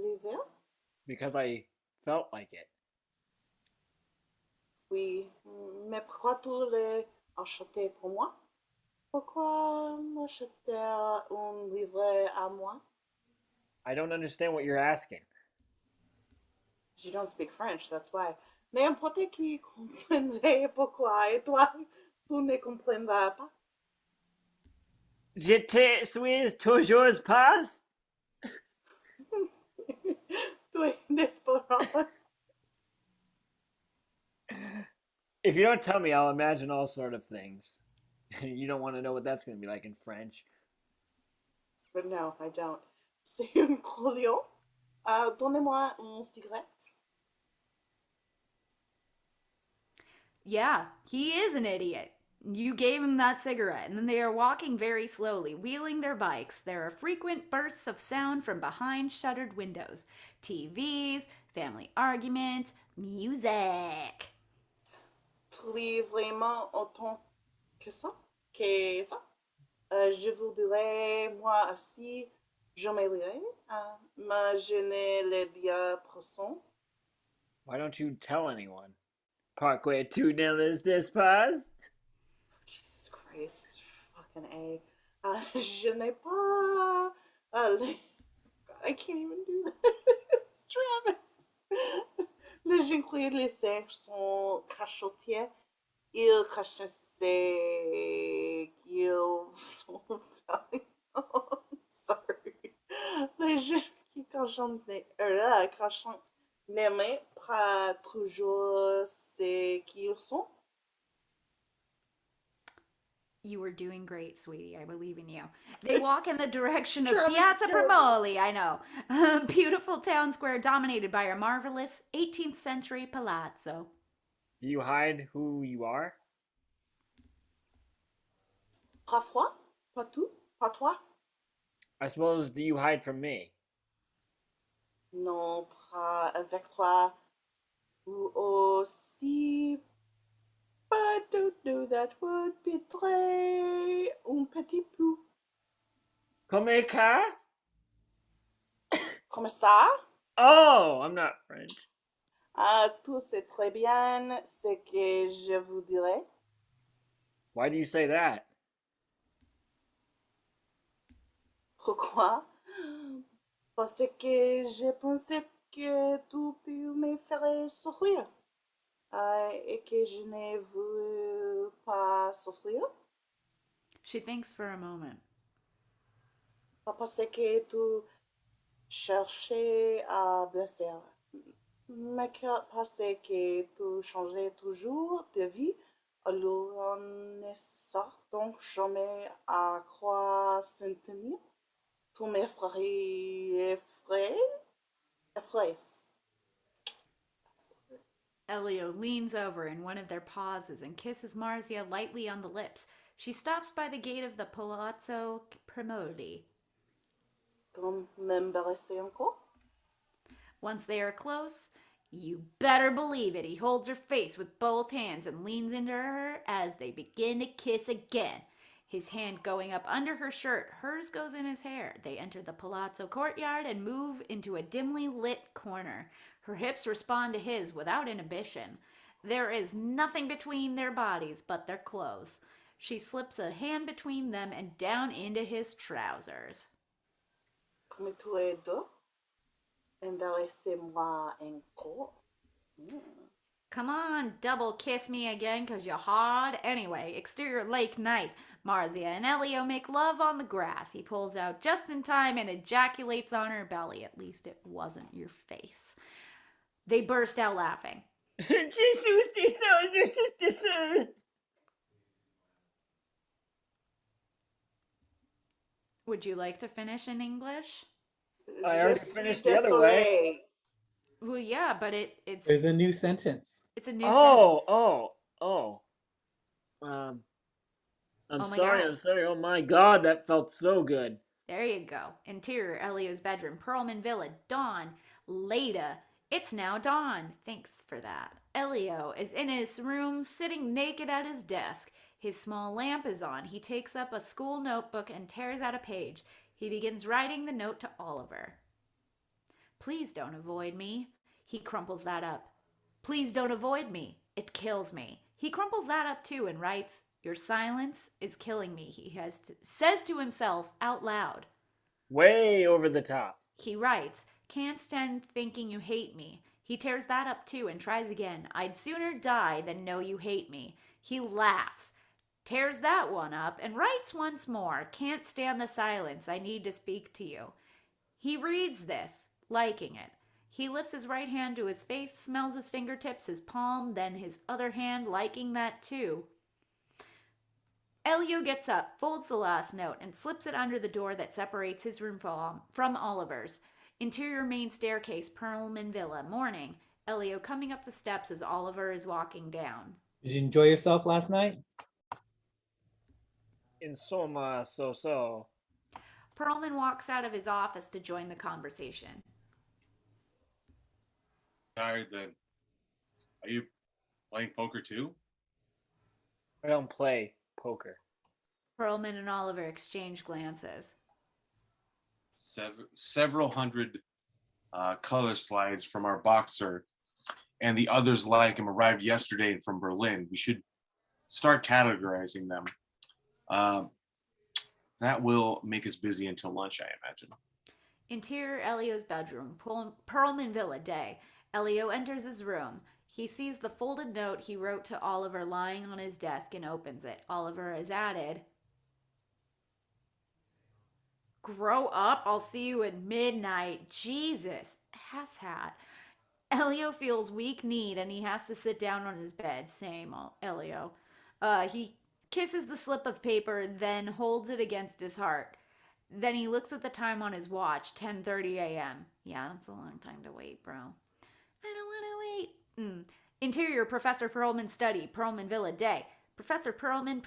livre? Because I felt like it. Oui, mais pourquoi tu l'as acheté pour moi? Pourquoi m'acheter un livre à moi? I don't understand what you're asking. You don't speak French, that's why. N'importe qui comprendrait pourquoi, et toi, tu ne comprendras pas. Je te suis toujours pas? Tu es désespérant. If you don't tell me, I'll imagine all sort of things. You don't want to know what that's going to be like in French. But no, I don't. C'est un gros lion. Donnez-moi une cigarette. Yeah, he is an idiot. You gave him that cigarette, and then they are walking very slowly, wheeling their bikes. There are frequent bursts of sound from behind shuttered windows. TVs, family arguments, music. Tu lis vraiment autant que ça? Je vous dirais, moi aussi, je me lirai. Mais je ne le dirai personne. Why don't you tell anyone? Parque tu ne les pas? Jesus Christ, fucking A. Je n'ai pas. I can't even do that. It's Travis. Les inclus les serres sont crachotiers. Ils crachaient qu'ils sont. Sorry. Les gens qui crachent les mains, pas toujours ce qu'ils sont. You were doing great, sweetie. I believe in you. They It's walk in the direction of Travis Piazza terrible. Promoli, I know. A beautiful town square dominated by a marvelous 18th century palazzo. Do you hide who you are? Pas froid? Pas tout? Pas toi? I suppose, do you hide from me? Non, pas avec toi. Ou aussi. But don't do that would betray un petit peu. Comme ça? Comme ça? Oh, I'm not French. Tu sais très bien ce que je vous dirai. Why do you say that? Pourquoi? Parce que je pensais que tu peux me faire sourire. Et que je ne veux pas souffrir. She thinks for a moment. Pas parce que tu cherchais à blesser. Mais parce que tu changeais toujours de vie. Alors on ne sort donc jamais à quoi s'en tenir. Tu m'effraies. Effraies? Elio leans over in one of their pauses and kisses Marzia lightly on the lips. She stops by the gate of the Palazzo Premodi. Tu m'embarrasses encore? Once they are close, you better believe it, he holds her face with both hands and leans into her as they begin to kiss again. His hand going up under her shirt, hers goes in his hair. They enter the palazzo courtyard and move into a dimly lit corner. Her hips respond to his without inhibition. There is nothing between their bodies but their clothes. She slips a hand between them and down into his trousers. Comme tu es doux? Embarrassez-moi encore? Come on, double kiss me again, 'cause you're hard. Anyway, exterior lake night. Marzia and Elio make love on the grass. He pulls out just in time and ejaculates on her belly. At least it wasn't your face. They burst out laughing. Jesus, this. Would you like to finish in English? I already Je suis finished the other way. désolée. Well, yeah, but it's There's a new sentence. a new Oh, sentence. oh. I'm Oh my sorry, God. I'm sorry. Oh my God, that felt so good. There you go. Interior, Elio's bedroom, Perlman Villa, dawn. Later. It's now dawn. Thanks for that. Elio is in his room, sitting naked at his desk. His small lamp is on. He takes up a school notebook and tears out a page. He begins writing the note to Oliver. Please don't avoid me. He crumples that up. Please don't avoid me. It kills me. He crumples that up too and writes, your silence is killing me, says to himself out loud. Way over the top. He writes, can't stand thinking you hate me. He tears that up too and tries again. I'd sooner die than know you hate me. He laughs, tears that one up, and writes once more, can't stand the silence. I need to speak to you. He reads this, liking it. He lifts his right hand to his face, smells his fingertips, his palm, then his other hand, liking that too. Elio gets up, folds the last note, and slips it under the door that separates his room from Oliver's. Interior main staircase, Perlman Villa, morning. Elio coming up the steps as Oliver is walking down. Did you enjoy yourself last night? Insomma, so. Perlman walks out of his office to join the conversation. Tired then. Are you playing poker too? I don't play poker. Perlman and Oliver exchange glances. Several hundred color slides from our boxer and the others like him arrived yesterday from Berlin. We should start categorizing them. That will make us busy until lunch, I imagine. Interior Elio's bedroom, Perlman Villa, day. Elio enters his room. He sees the folded note he wrote to Oliver lying on his desk and opens it. Oliver has added, grow up, I'll see you at midnight. Jesus, asshat. Elio feels weak-kneed and he has to sit down on his bed. Same, Elio. He kisses the slip of paper, then holds it against his heart. Then he looks at the time on his watch, 10:30 a.m. Yeah, that's a long time to wait, bro. I don't want to wait. Interior, Professor Perlman study, Perlman Villa, day. Professor Perlman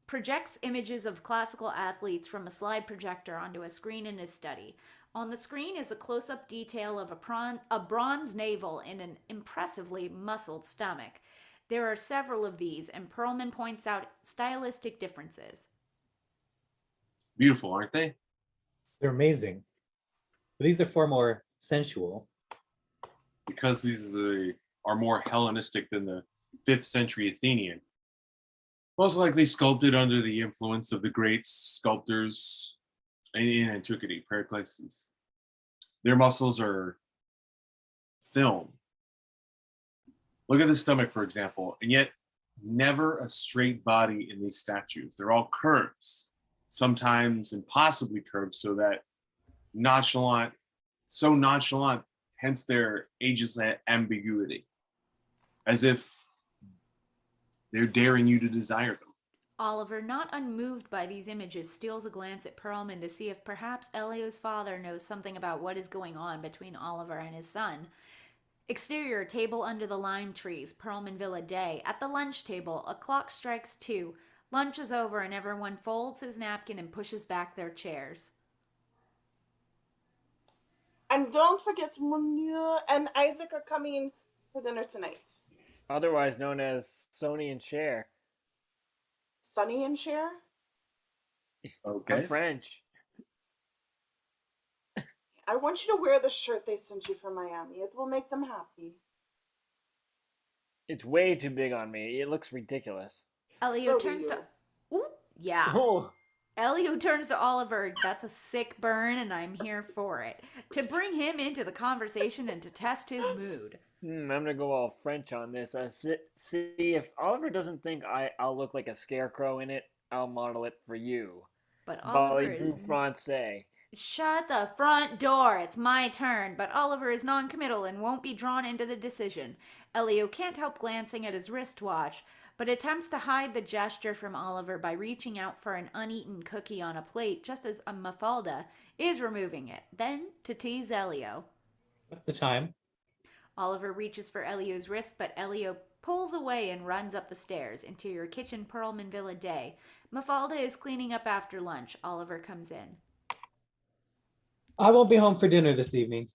projects images of classical athletes from a slide projector onto a screen in his study. On the screen is a close-up detail of a bronze navel and an impressively muscled stomach. There are several of these, and Perlman points out stylistic differences. Beautiful, aren't they? They're amazing. But these are far more sensual. Because these are more Hellenistic than the 5th century Athenian. Most likely sculpted under the influence of the great sculptors in antiquity, Pericles. Their muscles are film. Look at the stomach, for example, and yet never a straight body in these statues. They're all curves, sometimes impossibly curved, so nonchalant, hence their ageless ambiguity, as if they're daring you to desire them. Oliver, not unmoved by these images, steals a glance at Perlman to see if perhaps Elio's father knows something about what is going on between Oliver and his son. Exterior, table under the lime trees, Perlman Villa day. At the lunch table, a clock strikes 2. Lunch is over and everyone folds his napkin and pushes back their chairs. And don't forget, Munir and Isaac are coming for dinner tonight. Otherwise known as Sony and Cher. Sonny and Cher? Okay. I'm French. I want you to wear the shirt they sent you from Miami. It will make them happy. It's way too big on me. It looks ridiculous. Elio So do turns you. to... Ooh, yeah. Oh, Elio turns to Oliver. That's a sick burn, and I'm here for it. To bring him into the conversation and to test his mood. I'm gonna go all French on this. See if Oliver doesn't think I'll look like a scarecrow in it. I'll model it for you. But Oliver is... Parlez-vous français? Shut the front door. It's my turn. But Oliver is non-committal and won't be drawn into the decision. Elio can't help glancing at his wristwatch, but attempts to hide the gesture from Oliver by reaching out for an uneaten cookie on a plate just as Mafalda is removing it. Then to tease Elio. What's the time? Oliver reaches for Elio's wrist, but Elio pulls away and runs up the stairs. Interior kitchen, Perlman Villa day. Mafalda is cleaning up after lunch. Oliver comes in. I won't be home for dinner this evening.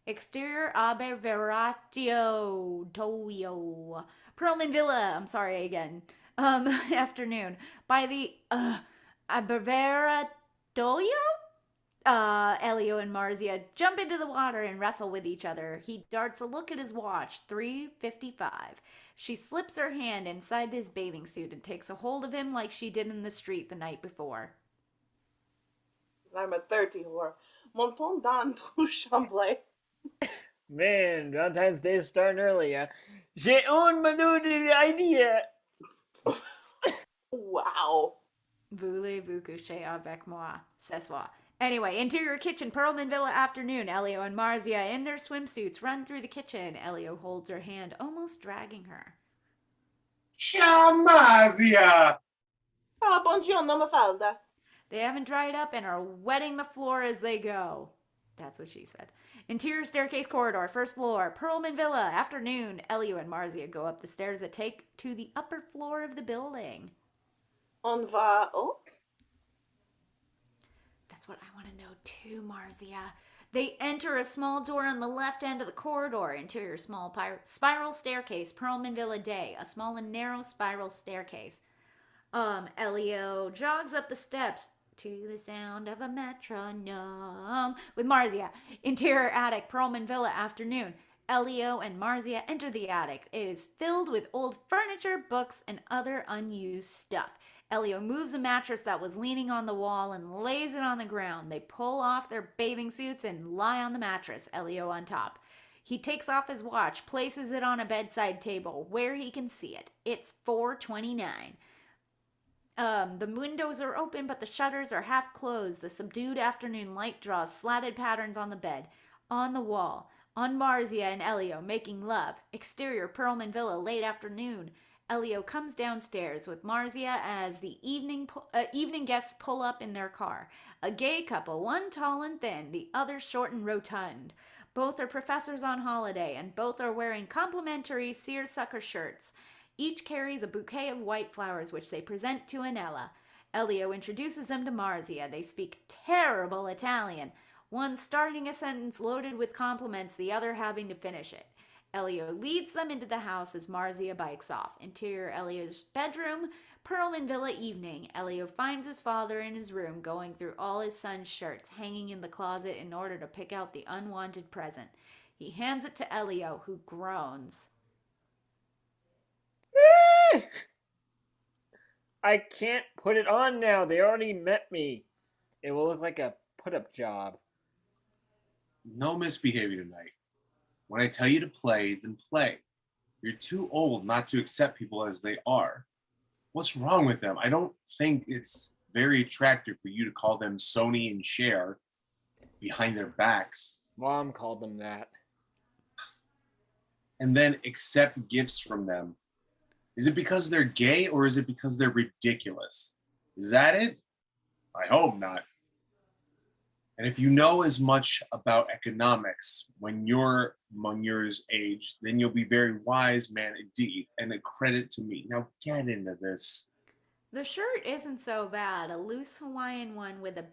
Exterior Aberveratio Toyo. Perlman Villa, I'm sorry again. Afternoon. By the Aberveratoyo? Elio and Marzia jump into the water and wrestle with each other. He darts a look at his watch, 3:55. She slips her hand inside his bathing suit and takes a hold of him like she did in the street the night before. I'm a 30 whore. Mon ton dans chamblay. Man, Valentine's Day is starting early. J'ai une bonne idea. Wow. Voulez-vous coucher avec moi? Ce soir. Anyway, interior kitchen, Perlman Villa afternoon. Elio and Marzia in their swimsuits run through the kitchen. Elio holds her hand, almost dragging her. Shamazia! Ah, buongiorno, Mafalda. They haven't dried up and are wetting the floor as they go. That's what she said. Interior staircase corridor, first floor, Perlman Villa, afternoon. Elio and Marzia go up the stairs that take to the upper floor of the building. On va up? That's what I want to know too, Marzia. They enter a small door on the left end of the corridor. Interior small spiral staircase, Perlman Villa day. A small and narrow spiral staircase. Elio jogs up the steps to the sound of a metronome with Marzia. Interior attic, Perlman Villa afternoon. Elio and Marzia enter the attic. It is filled with old furniture, books, and other unused stuff. Elio moves a mattress that was leaning on the wall and lays it on the ground. They pull off their bathing suits and lie on the mattress, Elio on top. He takes off his watch, places it on a bedside table where he can see it. It's 4:29. The windows are open, but the shutters are half closed. The subdued afternoon light draws slatted patterns on the bed, on the wall, on Marzia and Elio making love. Exterior Perlman Villa, late afternoon. Elio comes downstairs with Marzia as the evening guests pull up in their car. A gay couple, one tall and thin, the other short and rotund. Both are professors on holiday, and both are wearing complimentary seersucker shirts. Each carries a bouquet of white flowers, which they present to Annella. Elio introduces them to Marzia. They speak terrible Italian, one starting a sentence loaded with compliments, the other having to finish it. Elio leads them into the house as Marzia bikes off. Interior Elio's bedroom, Perlman Villa evening. Elio finds his father in his room going through all his son's shirts, hanging in the closet in order to pick out the unwanted present. He hands it to Elio, who groans. I can't put it on now. They already met me. It will look like a put-up job. No misbehavior tonight. When I tell you to play, then play. You're too old not to accept people as they are. What's wrong with them? I don't think it's very attractive for you to call them Sony and Cher behind their backs. Mom called them that. And then accept gifts from them. Is it because they're gay or is it because they're ridiculous? Is that it? I hope not. And if you know as much about economics when you're Munier's age, then you'll be very wise man indeed, and a credit to me. Now get into this. The shirt isn't so bad, a loose Hawaiian one with a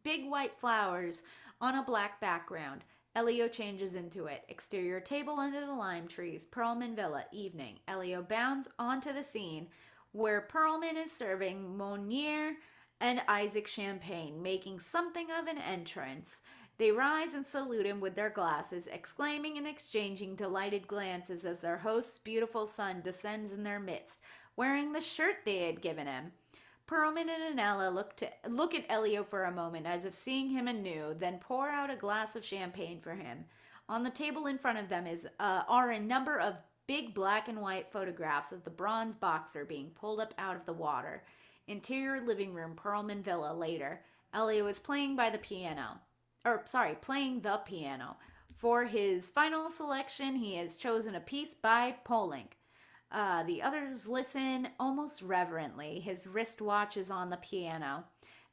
big white flowers on a black background. Elio changes into it. Exterior table under the lime trees. Perlman Villa, evening. Elio bounds onto the scene where Perlman is serving Monier and Isaac champagne, making something of an entrance. They rise and salute him with their glasses, exclaiming and exchanging delighted glances as their host's beautiful son descends in their midst, wearing the shirt they had given him. Perlman and Annella look at Elio for a moment as if seeing him anew, then pour out a glass of champagne for him. On the table in front of them are a number of big black and white photographs of the bronze boxer being pulled up out of the water. Interior living room, Perlman Villa, later. Elio is playing the piano. For his final selection, he has chosen a piece by Poulenc. The others listen almost reverently. His wristwatch is on the piano.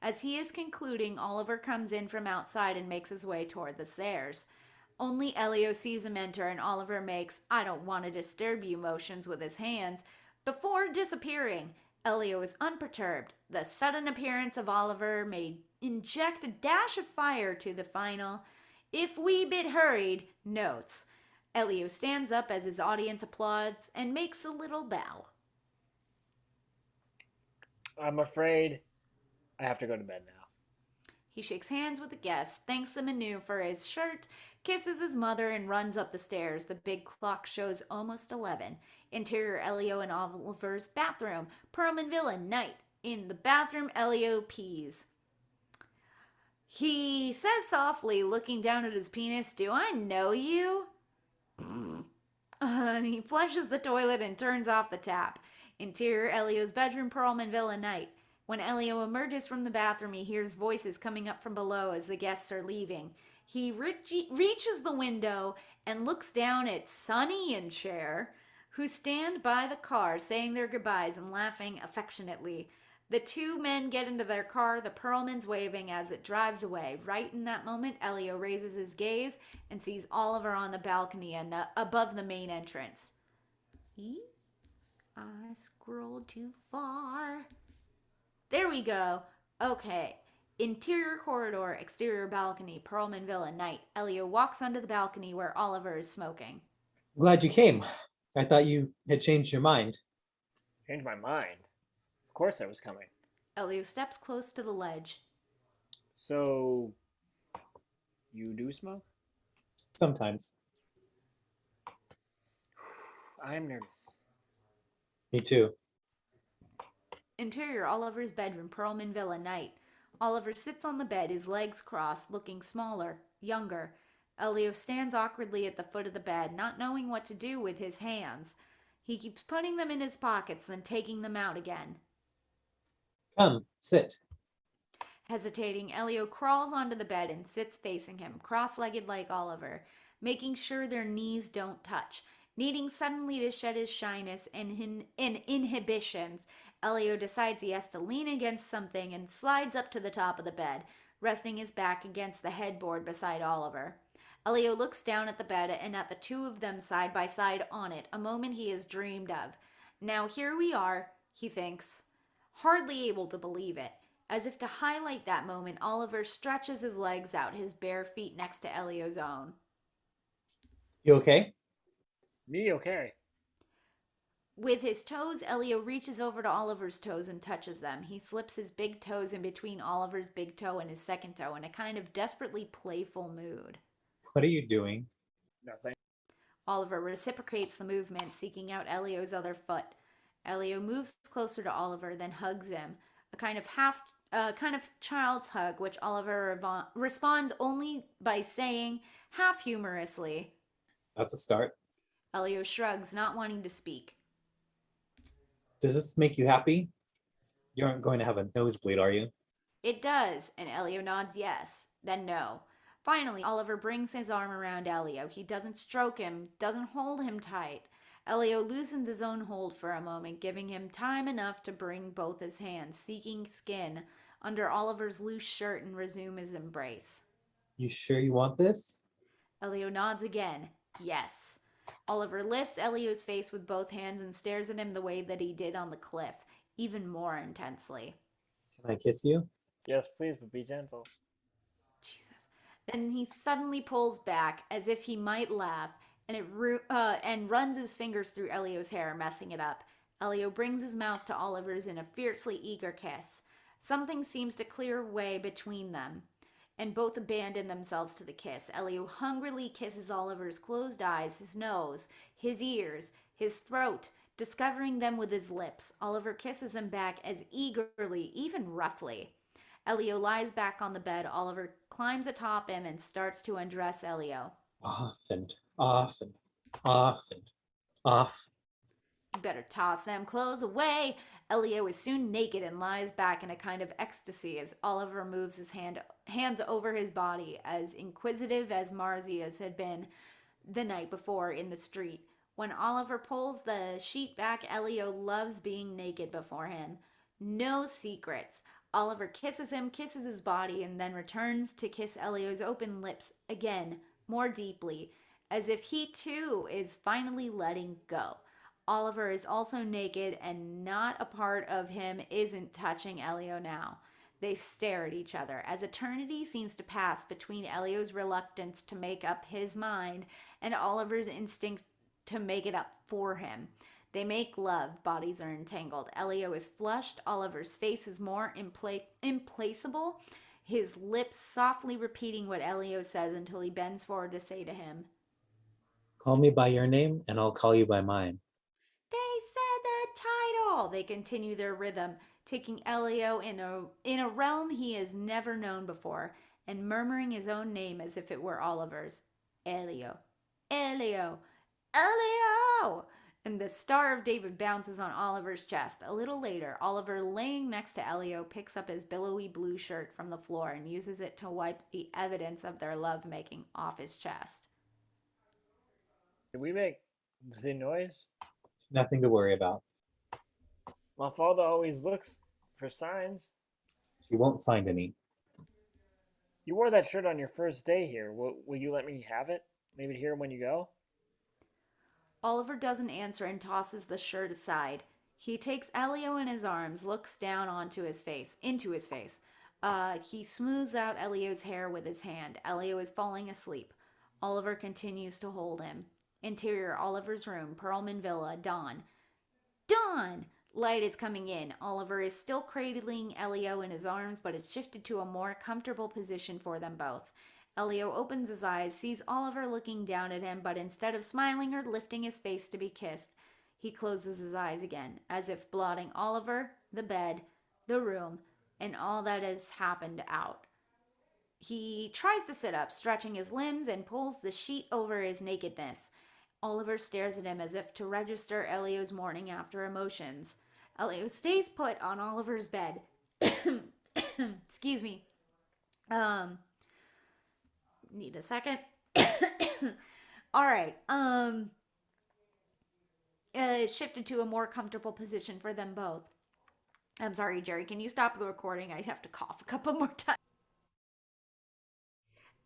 As he is concluding, Oliver comes in from outside and makes his way toward the stairs. Only Elio sees him enter, and Oliver makes "I don't want to disturb you" motions with his hands before disappearing. Elio is unperturbed. The sudden appearance of Oliver may inject a dash of fire to the final, "if wee bit hurried" notes. Elio stands up as his audience applauds and makes a little bow. I'm afraid I have to go to bed now. He shakes hands with the guests, thanks the menu for his shirt, kisses his mother, and runs up the stairs. The big clock shows almost 11. Interior, Elio and Oliver's bathroom. Perlman Villa, night. In the bathroom, Elio pees. He says softly, looking down at his penis, "Do I know you?" He flushes the toilet and turns off the tap. Interior, Elio's bedroom, Perlman Villa, night. When Elio emerges from the bathroom, he hears voices coming up from below as the guests are leaving. He reaches the window and looks down at Sonny and Cher, who stand by the car saying their goodbyes and laughing affectionately. The two men get into their car, the Perlmans waving as it drives away. Right in that moment, Elio raises his gaze and sees Oliver on the balcony and above the main entrance. I scrolled too far. There we go. Okay. Interior corridor, exterior balcony, Perlman Villa, night. Elio walks onto the balcony where Oliver is smoking. Glad you came. I thought you had changed your mind. Changed my mind. Of course I was coming. Elio steps close to the ledge. So, you do smoke? Sometimes. I am nervous. Me too. Interior, Oliver's bedroom, Perlman Villa, night. Oliver sits on the bed, his legs crossed, looking smaller, younger. Elio stands awkwardly at the foot of the bed, not knowing what to do with his hands. He keeps putting them in his pockets, then taking them out again. Come, sit. Hesitating, Elio crawls onto the bed and sits facing him, cross-legged like Oliver, making sure their knees don't touch. Needing suddenly to shed his shyness and inhibitions, Elio decides he has to lean against something and slides up to the top of the bed, resting his back against the headboard beside Oliver. Elio looks down at the bed and at the two of them side by side on it, a moment he has dreamed of. Now here we are, he thinks, hardly able to believe it. As if to highlight that moment, Oliver stretches his legs out, his bare feet next to Elio's own. You okay? Me okay. With his toes, Elio reaches over to Oliver's toes and touches them. He slips his big toes in between Oliver's big toe and his second toe in a kind of desperately playful mood. What are you doing? Nothing. Oliver reciprocates the movement, seeking out Elio's other foot. Elio moves closer to Oliver, then hugs him, a kind of child's hug, which Oliver responds only by saying, half humorously, That's a start. Elio shrugs, not wanting to speak. Does this make you happy? You aren't going to have a nosebleed, are you? It does, and Elio nods yes, then no. Finally, Oliver brings his arm around Elio. He doesn't stroke him, doesn't hold him tight. Elio loosens his own hold for a moment, giving him time enough to bring both his hands, seeking skin, under Oliver's loose shirt and resume his embrace. You sure you want this? Elio nods again. Yes. Oliver lifts Elio's face with both hands and stares at him the way that he did on the cliff, even more intensely. Can I kiss you? Yes, please, but be gentle. Jesus. Then he suddenly pulls back as if he might laugh, and runs his fingers through Elio's hair, messing it up. Elio brings his mouth to Oliver's in a fiercely eager kiss. Something seems to clear way between them, and both abandon themselves to the kiss. Elio hungrily kisses Oliver's closed eyes, his nose, his ears, his throat, discovering them with his lips. Oliver kisses him back as eagerly, even roughly. Elio lies back on the bed. Oliver climbs atop him and starts to undress Elio. Often. You better toss them clothes away. Elio is soon naked and lies back in a kind of ecstasy as Oliver moves his hands over his body, as inquisitive as Marzia's had been the night before in the street. When Oliver pulls the sheet back, Elio loves being naked before him. No secrets. Oliver kisses him, kisses his body, and then returns to kiss Elio's open lips again, more deeply, as if he too is finally letting go. Oliver is also naked, and not a part of him isn't touching Elio now. They stare at each other as eternity seems to pass between Elio's reluctance to make up his mind and Oliver's instinct to make it up for him. They make love. Bodies are entangled. Elio is flushed. Oliver's face is more implacable, his lips softly repeating what Elio says until he bends forward to say to him, Call me by your name and I'll call you by mine. They said the title. They continue their rhythm, taking Elio in a realm he has never known before, and murmuring his own name as if it were Oliver's. Elio. Elio. Elio! And the Star of David bounces on Oliver's chest. A little later, Oliver, laying next to Elio, picks up his billowy blue shirt from the floor and uses it to wipe the evidence of their lovemaking off his chest. Did we make the noise? Nothing to worry about. Mafalda always looks for signs. She won't find any. You wore that shirt on your first day here. Will you let me have it? Leave it here when you go? Oliver doesn't answer and tosses the shirt aside. He takes Elio in his arms, looks down into his face. He smooths out Elio's hair with his hand. Elio is falling asleep. Oliver continues to hold him. Interior, Oliver's room, Perlman Villa, dawn. Dawn! Light is coming in. Oliver is still cradling Elio in his arms, but it's shifted to a more comfortable position for them both. Elio opens his eyes, sees Oliver looking down at him, but instead of smiling or lifting his face to be kissed, he closes his eyes again, as if blotting Oliver, the bed, the room, and all that has happened out. He tries to sit up, stretching his limbs, and pulls the sheet over his nakedness. Oliver stares at him as if to register Elio's morning after emotions. Elio stays put on Oliver's bed. Excuse me. Need a second. All right. Shifted to a more comfortable position for them both. I'm sorry, Jerry. Can you stop the recording? I have to cough a couple more times.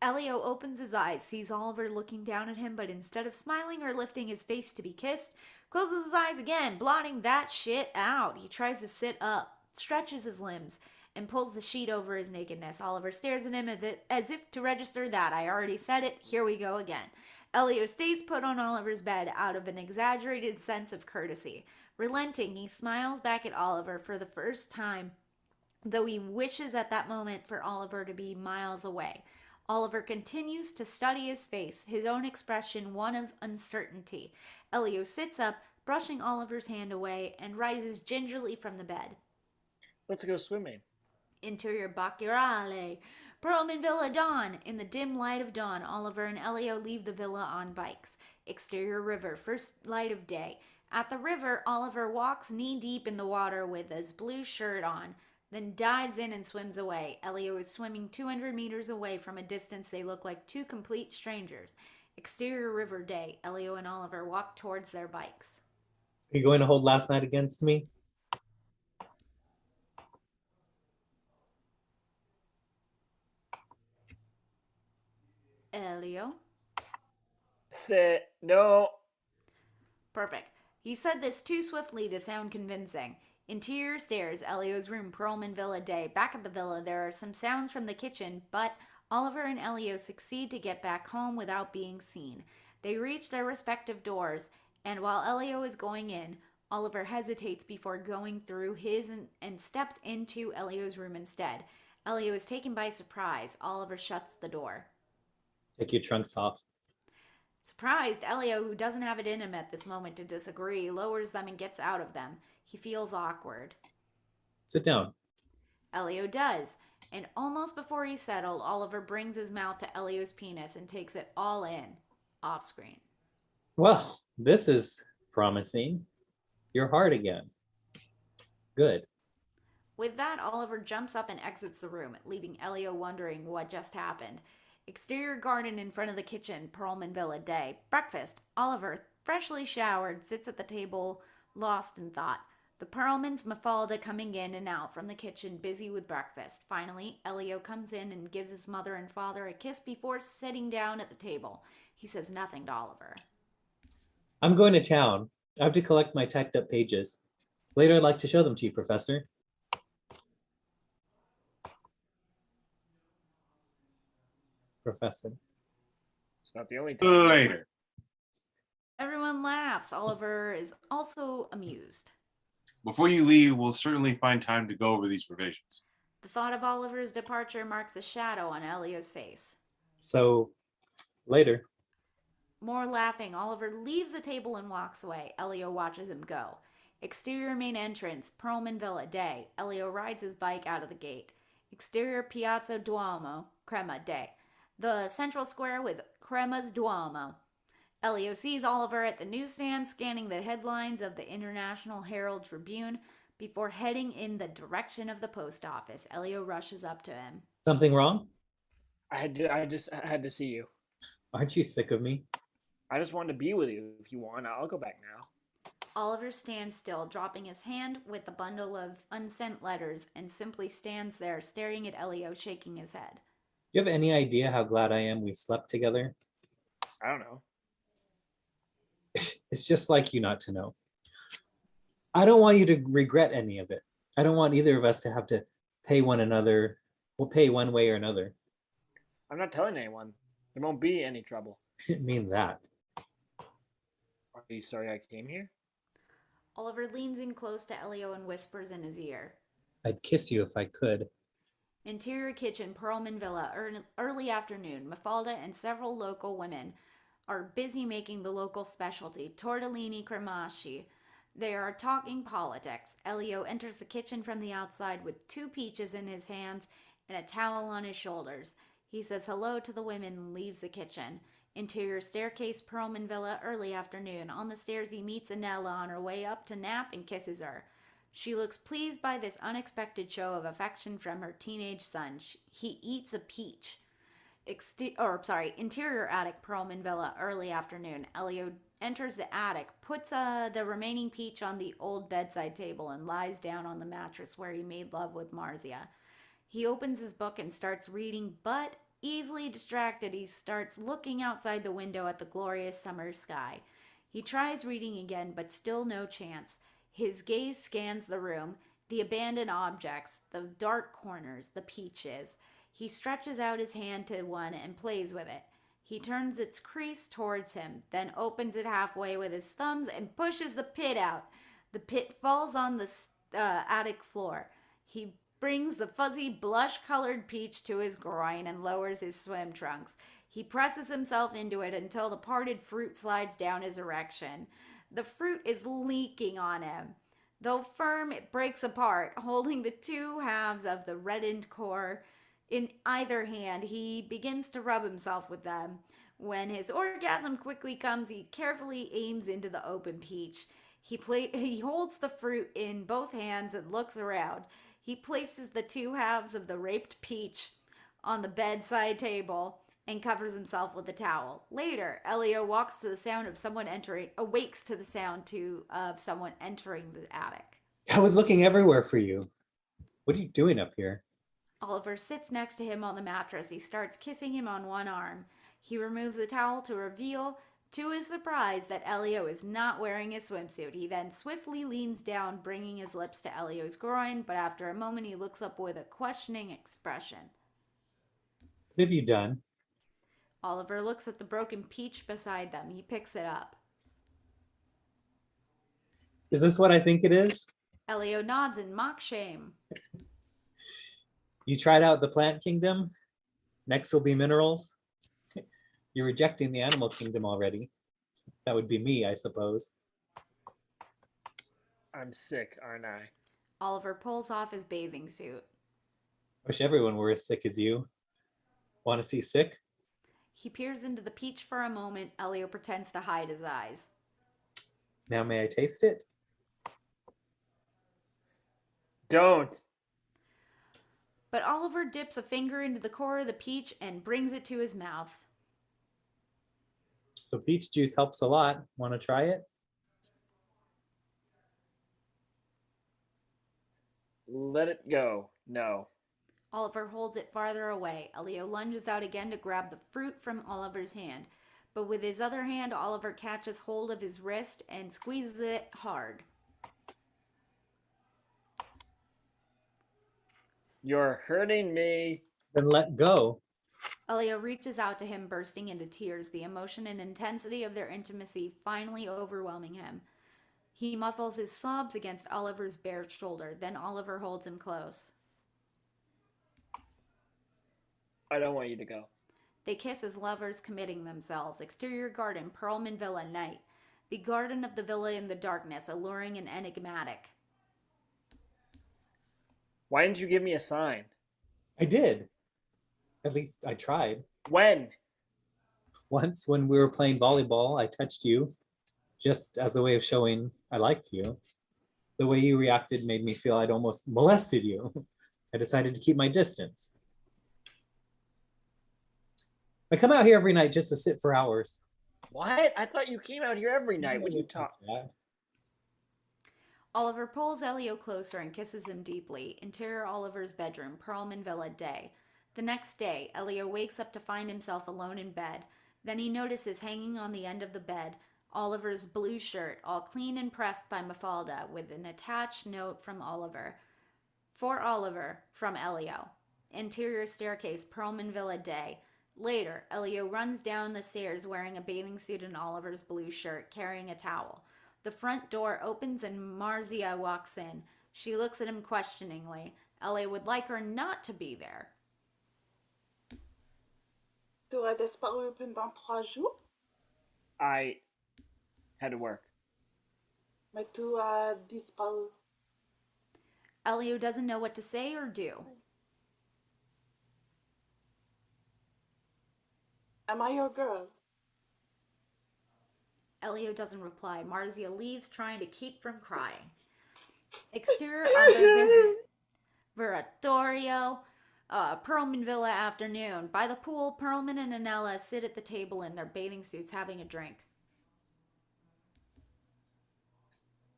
Elio opens his eyes, sees Oliver looking down at him, but instead of smiling or lifting his face to be kissed, closes his eyes again, blotting that shit out. He tries to sit up, stretches his limbs, and pulls the sheet over his nakedness. Oliver stares at him as if to register that. I already said it. Here we go again. Elio stays put on Oliver's bed out of an exaggerated sense of courtesy. Relenting, he smiles back at Oliver for the first time, though he wishes at that moment for Oliver to be miles away. Oliver continues to study his face, his own expression one of uncertainty. Elio sits up, brushing Oliver's hand away, and rises gingerly from the bed. Let's go swimming. Interior Bacurale. Perlman Villa, dawn. In the dim light of dawn, Oliver and Elio leave the villa on bikes. Exterior river, first light of day. At the river, Oliver walks knee-deep in the water with his blue shirt on, then dives in and swims away. Elio is swimming 200 meters away. From a distance, they look like two complete strangers. Exterior river day. Elio and Oliver walk towards their bikes. Are you going to hold last night against me? Elio. Sit. No. Perfect. He said this too swiftly to sound convincing. Interior stairs, Elio's room, Perlman Villa Day. Back at the villa, there are some sounds from the kitchen, but Oliver and Elio succeed to get back home without being seen. They reach their respective doors, and while Elio is going in, Oliver hesitates before going through his and steps into Elio's room instead. Elio is taken by surprise. Oliver shuts the door. Take your trunks off. Surprised, Elio, who doesn't have it in him at this moment to disagree, lowers them and gets out of them. He feels awkward. Sit down. Elio does, and almost before he's settled, Oliver brings his mouth to Elio's penis and takes it all in, off screen. Well, this is promising. You're hard again. Good. With that, Oliver jumps up and exits the room, leaving Elio wondering what just happened. Exterior garden in front of the kitchen, Perlman Villa Day. Breakfast. Oliver, freshly showered, sits at the table, lost in thought. The Perlmans, Mafalda coming in and out from the kitchen, busy with breakfast. Finally, Elio comes in and gives his mother and father a kiss before sitting down at the table. He says nothing to Oliver. I'm going to town. I have to collect my typed up pages. Later, I'd like to show them to you, Professor. Professor. It's not the only time. Later. Everyone laughs. Oliver is also amused. Before you leave, we'll certainly find time to go over these provisions. The thought of Oliver's departure marks a shadow on Elio's face. So, later. More laughing, Oliver leaves the table and walks away. Elio watches him go. Exterior main entrance, Perlman Villa Day. Elio rides his bike out of the gate. Exterior Piazza Duomo, Crema Day. The central square with Crema's Duomo. Elio sees Oliver at the newsstand scanning the headlines of the International Herald Tribune before heading in the direction of the post office. Elio rushes up to him. Something wrong? I had to see you. Aren't you sick of me? I just wanted to be with you. If you want, I'll go back now. Oliver stands still, dropping his hand with the bundle of unsent letters, and simply stands there staring at Elio, shaking his head. Do you have any idea how glad I am we slept together? I don't know. It's just like you not to know. I don't want you to regret any of it. I don't want either of us to have to pay one another, or pay one way or another. I'm not telling anyone. There won't be any trouble. I didn't mean that. Are you sorry I came here? Oliver leans in close to Elio and whispers in his ear. I'd kiss you if I could. Interior kitchen, Perlman Villa, early afternoon. Mafalda and several local women are busy making the local specialty, tortellini cremaci. They are talking politics. Elio enters the kitchen from the outside with 2 peaches in his hands and a towel on his shoulders. He says hello to the women and leaves the kitchen. Interior staircase, Perlman Villa, early afternoon. On the stairs, he meets Annella on her way up to nap and kisses her. She looks pleased by this unexpected show of affection from her teenage son. He eats a peach. Interior attic, Perlman Villa, early afternoon. Elio enters the attic, puts the remaining peach on the old bedside table, and lies down on the mattress where he made love with Marzia. He opens his book and starts reading, but easily distracted, he starts looking outside the window at the glorious summer sky. He tries reading again, but still no chance. His gaze scans the room, the abandoned objects, the dark corners, the peaches. He stretches out his hand to one and plays with it. He turns its crease towards him, then opens it halfway with his thumbs and pushes the pit out. The pit falls on the attic floor. He brings the fuzzy, blush-colored peach to his groin and lowers his swim trunks. He presses himself into it until the parted fruit slides down his erection. The fruit is leaking on him. Though firm, it breaks apart, holding the 2 halves of the reddened core in either hand. He begins to rub himself with them. When his orgasm quickly comes, he carefully aims into the open peach. He holds the fruit in both hands and looks around. He places the 2 halves of the raped peach on the bedside table and covers himself with a towel. Later, Elio awakes to the sound of someone entering the attic. I was looking everywhere for you. What are you doing up here? Oliver sits next to him on the mattress. He starts kissing him on one arm. He removes the towel to reveal, to his surprise, that Elio is not wearing a swimsuit. He then swiftly leans down, bringing his lips to Elio's groin, but after a moment he looks up with a questioning expression. What have you done? Oliver looks at the broken peach beside them. He picks it up. Is this what I think it is? Elio nods in mock shame. You tried out the plant kingdom? Next will be minerals? You're rejecting the animal kingdom already. That would be me, I suppose. I'm sick, aren't I? Oliver pulls off his bathing suit. Wish everyone were as sick as you. Want to see sick? He peers into the peach for a moment. Elio pretends to hide his eyes. Now may I taste it? Don't. But Oliver dips a finger into the core of the peach and brings it to his mouth. The peach juice helps a lot. Want to try it? Let it go. No. Oliver holds it farther away. Elio lunges out again to grab the fruit from Oliver's hand. But with his other hand, Oliver catches hold of his wrist and squeezes it hard. You're hurting me. Then let go. Elio reaches out to him, bursting into tears, the emotion and intensity of their intimacy finally overwhelming him. He muffles his sobs against Oliver's bare shoulder. Then Oliver holds him close. I don't want you to go. They kiss as lovers committing themselves. Exterior garden, Perlman Villa, night. The garden of the villa in the darkness, alluring and enigmatic. Why didn't you give me a sign? I did. At least I tried. When? Once when we were playing volleyball, I touched you just as a way of showing I liked you. The way you reacted made me feel I'd almost molested you. I decided to keep my distance. I come out here every night just to sit for hours. What? I thought you came out here every night when you talk. Oliver pulls Elio closer and kisses him deeply. Interior Oliver's bedroom, Perlman Villa, day. The next day, Elio wakes up to find himself alone in bed. Then he notices hanging on the end of the bed Oliver's blue shirt, all clean and pressed by Mafalda, with an attached note from Oliver. For Oliver, from Elio. Interior staircase, Perlman Villa, day. Later, Elio runs down the stairs wearing a bathing suit and Oliver's blue shirt, carrying a towel. The front door opens and Marzia walks in. She looks at him questioningly. Elio would like her not to be there. Tu as disparu pendant 3 jours, I had to work. mais tu as disparu. Elio doesn't know what to say or do. Am I your girl? Elio doesn't reply. Marzia leaves, trying to keep from crying. Exterior other Veratorio, Perlman Villa, afternoon. By the pool, Perlman and Annella sit at the table in their bathing suits having a drink.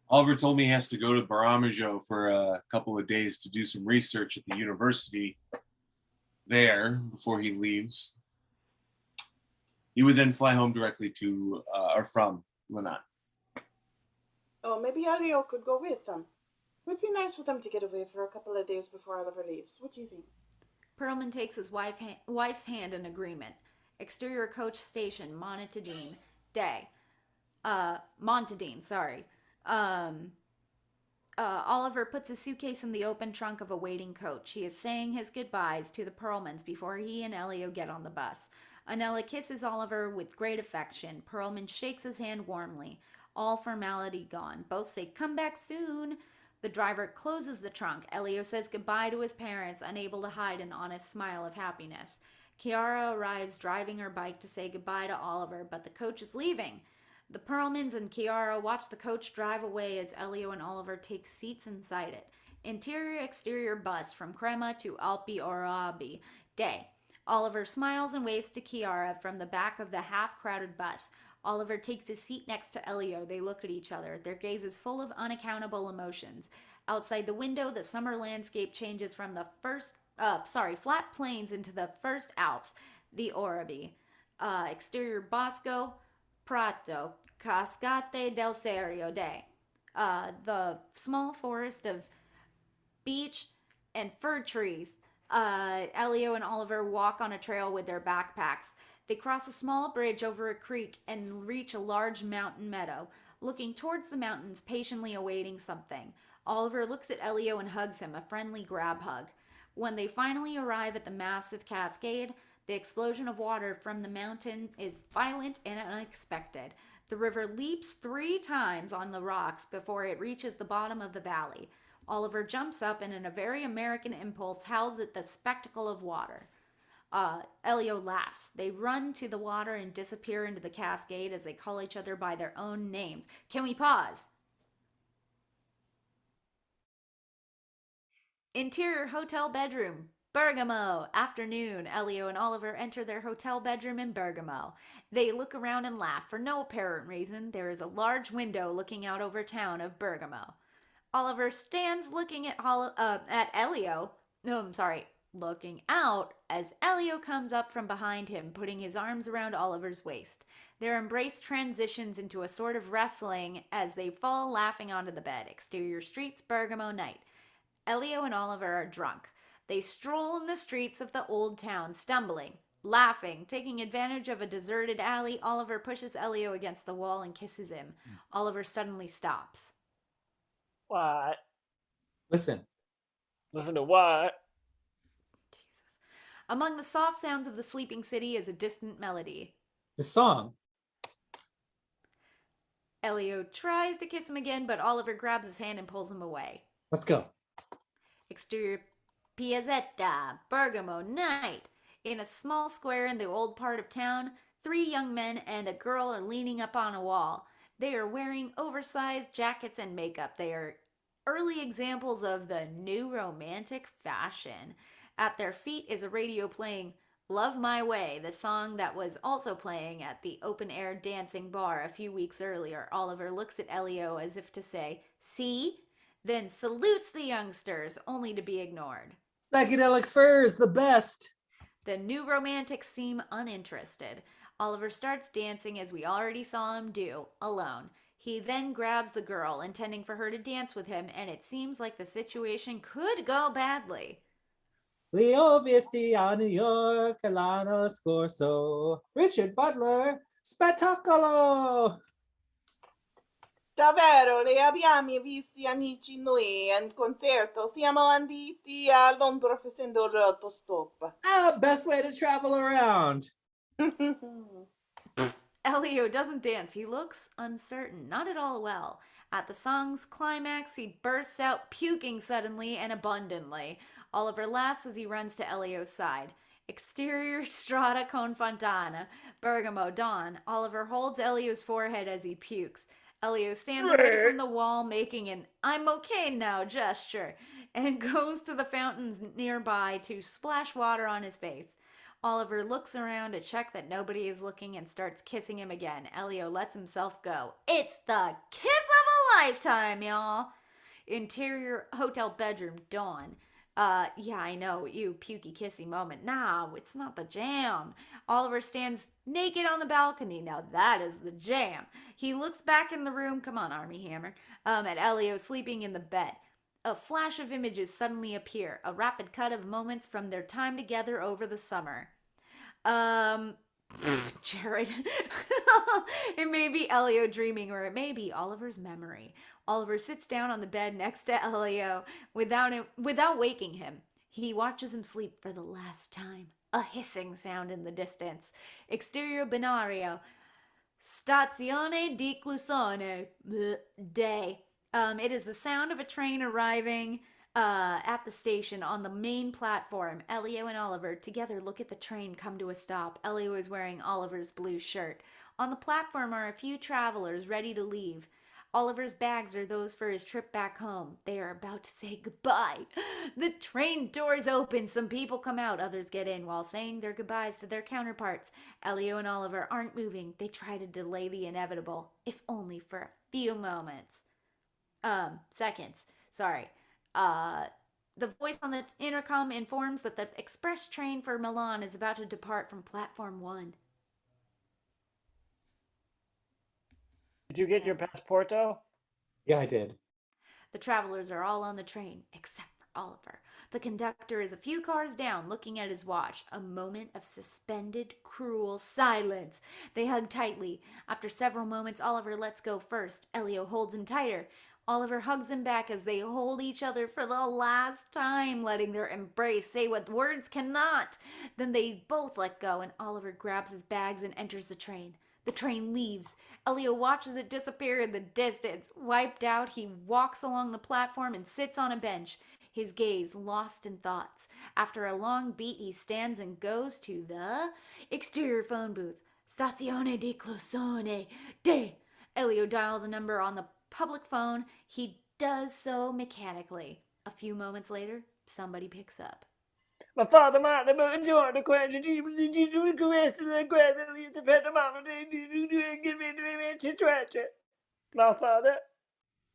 Oliver told me he has to go to Baramajo for a couple of days to do some research at the university there before he leaves. He would then fly home directly to or from Lanat. Oh, maybe Elio could go with them. It would be nice for them to get away for a couple of days before Oliver leaves. What do you think? Perlman takes his wife's hand in agreement. Exterior coach station, Montadine, day. Montadine, sorry. Oliver puts his suitcase in the open trunk of a waiting coach. He is saying his goodbyes to the Perlmans before he and Elio get on the bus. Annella kisses Oliver with great affection. Perlman shakes his hand warmly. All formality gone. Both say, "Come back soon." The driver closes the trunk. Elio says goodbye to his parents, unable to hide an honest smile of happiness. Chiara arrives driving her bike to say goodbye to Oliver, but the coach is leaving. The Perlmans and Chiara watch the coach drive away as Elio and Oliver take seats inside it. Interior-exterior bus from Crema to Alpi Orabi. Day. Oliver smiles and waves to Chiara from the back of the half-crowded bus. Oliver takes his seat next to Elio. They look at each other. Their gaze is full of unaccountable emotions. Outside the window, the summer landscape changes from the flat plains into the first Alps, the Orabi. Exterior Bosco, Prato, Cascate del Serio de. The small forest of beech and fir trees. Elio and Oliver walk on a trail with their backpacks. They cross a small bridge over a creek and reach a large mountain meadow. Looking towards the mountains, patiently awaiting something. Oliver looks at Elio and hugs him, a friendly grab hug. When they finally arrive at the massive cascade, the explosion of water from the mountain is violent and unexpected. The river leaps 3 times on the rocks before it reaches the bottom of the valley. Oliver jumps up and, in a very American impulse, howls at the spectacle of water. Elio laughs. They run to the water and disappear into the cascade as they call each other by their own names. Can we pause? Interior hotel bedroom. Bergamo. Afternoon. Elio and Oliver enter their hotel bedroom in Bergamo. They look around and laugh. For no apparent reason, there is a large window looking out over town of Bergamo. Oliver stands looking at Elio. No, I'm sorry, looking out as Elio comes up from behind him, putting his arms around Oliver's waist. Their embrace transitions into a sort of wrestling as they fall laughing onto the bed. Exterior streets, Bergamo night. Elio and Oliver are drunk. They stroll in the streets of the old town, stumbling, laughing, taking advantage of a deserted alley. Oliver pushes Elio against the wall and kisses him. Oliver suddenly stops. What? Listen. Listen to what? Jesus. Among the soft sounds of the sleeping city is a distant melody. The song. Elio tries to kiss him again, but Oliver grabs his hand and pulls him away. Let's go. Exterior Piazzetta, Bergamo night. In a small square in the old part of town, 3 young men and a girl are leaning up on a wall. They are wearing oversized jackets and makeup. They are early examples of the new romantic fashion. At their feet is a radio playing Love My Way, the song that was also playing at the open-air dancing bar a few weeks earlier. Oliver looks at Elio as if to say, "See?" Then salutes the youngsters, only to be ignored. Psychedelic furs, the best. The new romantics seem uninterested. Oliver starts dancing as we already saw him do, alone. He then grabs the girl, intending for her to dance with him, and it seems like the situation could go badly. Leo visti a New York l'anno scorso. Richard Butler, spettacolo! Davvero, li abbiamo visti amici noi in concerto. Siamo andati a Londra facendo l'autostop. Best way to travel around. Elio doesn't dance. He looks uncertain, not at all well. At the song's climax, he bursts out puking suddenly and abundantly. Oliver laughs as he runs to Elio's side. Exterior Strada con Fontana, Bergamo dawn. Oliver holds Elio's forehead as he pukes. Elio stands away from the wall, making an "I'm okay now" gesture, and goes to the fountains nearby to splash water on his face. Oliver looks around to check that nobody is looking and starts kissing him again. Elio lets himself go. It's the kiss of a lifetime, y'all. Interior hotel bedroom, dawn. Yeah, I know, you pukey kissy moment. Nah, it's not the jam. Oliver stands naked on the balcony. Now that is the jam. He looks back in the room, come on, Army Hammer, at Elio sleeping in the bed. A flash of images suddenly appear, a rapid cut of moments from their time together over the summer. Jarod. It may be Elio dreaming, or it may be Oliver's memory. Oliver sits down on the bed next to Elio without waking him. He watches him sleep for the last time. A hissing sound in the distance. Exterior binario. Stazione di Clusone. Day. It is the sound of a train arriving at the station on the main platform. Elio and Oliver together look at the train come to a stop. Elio is wearing Oliver's blue shirt. On the platform are a few travelers ready to leave. Oliver's bags are those for his trip back home. They are about to say goodbye. The train doors open. Some people come out. Others get in while saying their goodbyes to their counterparts. Elio and Oliver aren't moving. They try to delay the inevitable, if only for a few moments. Seconds. Sorry. The voice on the intercom informs that the express train for Milan is about to depart from platform 1. Did you get your passporto? Yeah, I did. The travelers are all on the train, except for Oliver. The conductor is a few cars down, looking at his watch. A moment of suspended, cruel silence. They hug tightly. After several moments, Oliver lets go first. Elio holds him tighter. Oliver hugs him back as they hold each other for the last time, letting their embrace say what words cannot. Then they both let go, and Oliver grabs his bags and enters the train. The train leaves. Elio watches it disappear in the distance. Wiped out, he walks along the platform and sits on a bench, his gaze lost in thoughts. After a long beat, he stands and goes to the exterior phone booth. Stazione di Closone de. Elio dials a number on the public phone. He does so mechanically. A few moments later, somebody picks up. Ma father, madre, buongiorno, questo ci questo lì ti per mano di My father.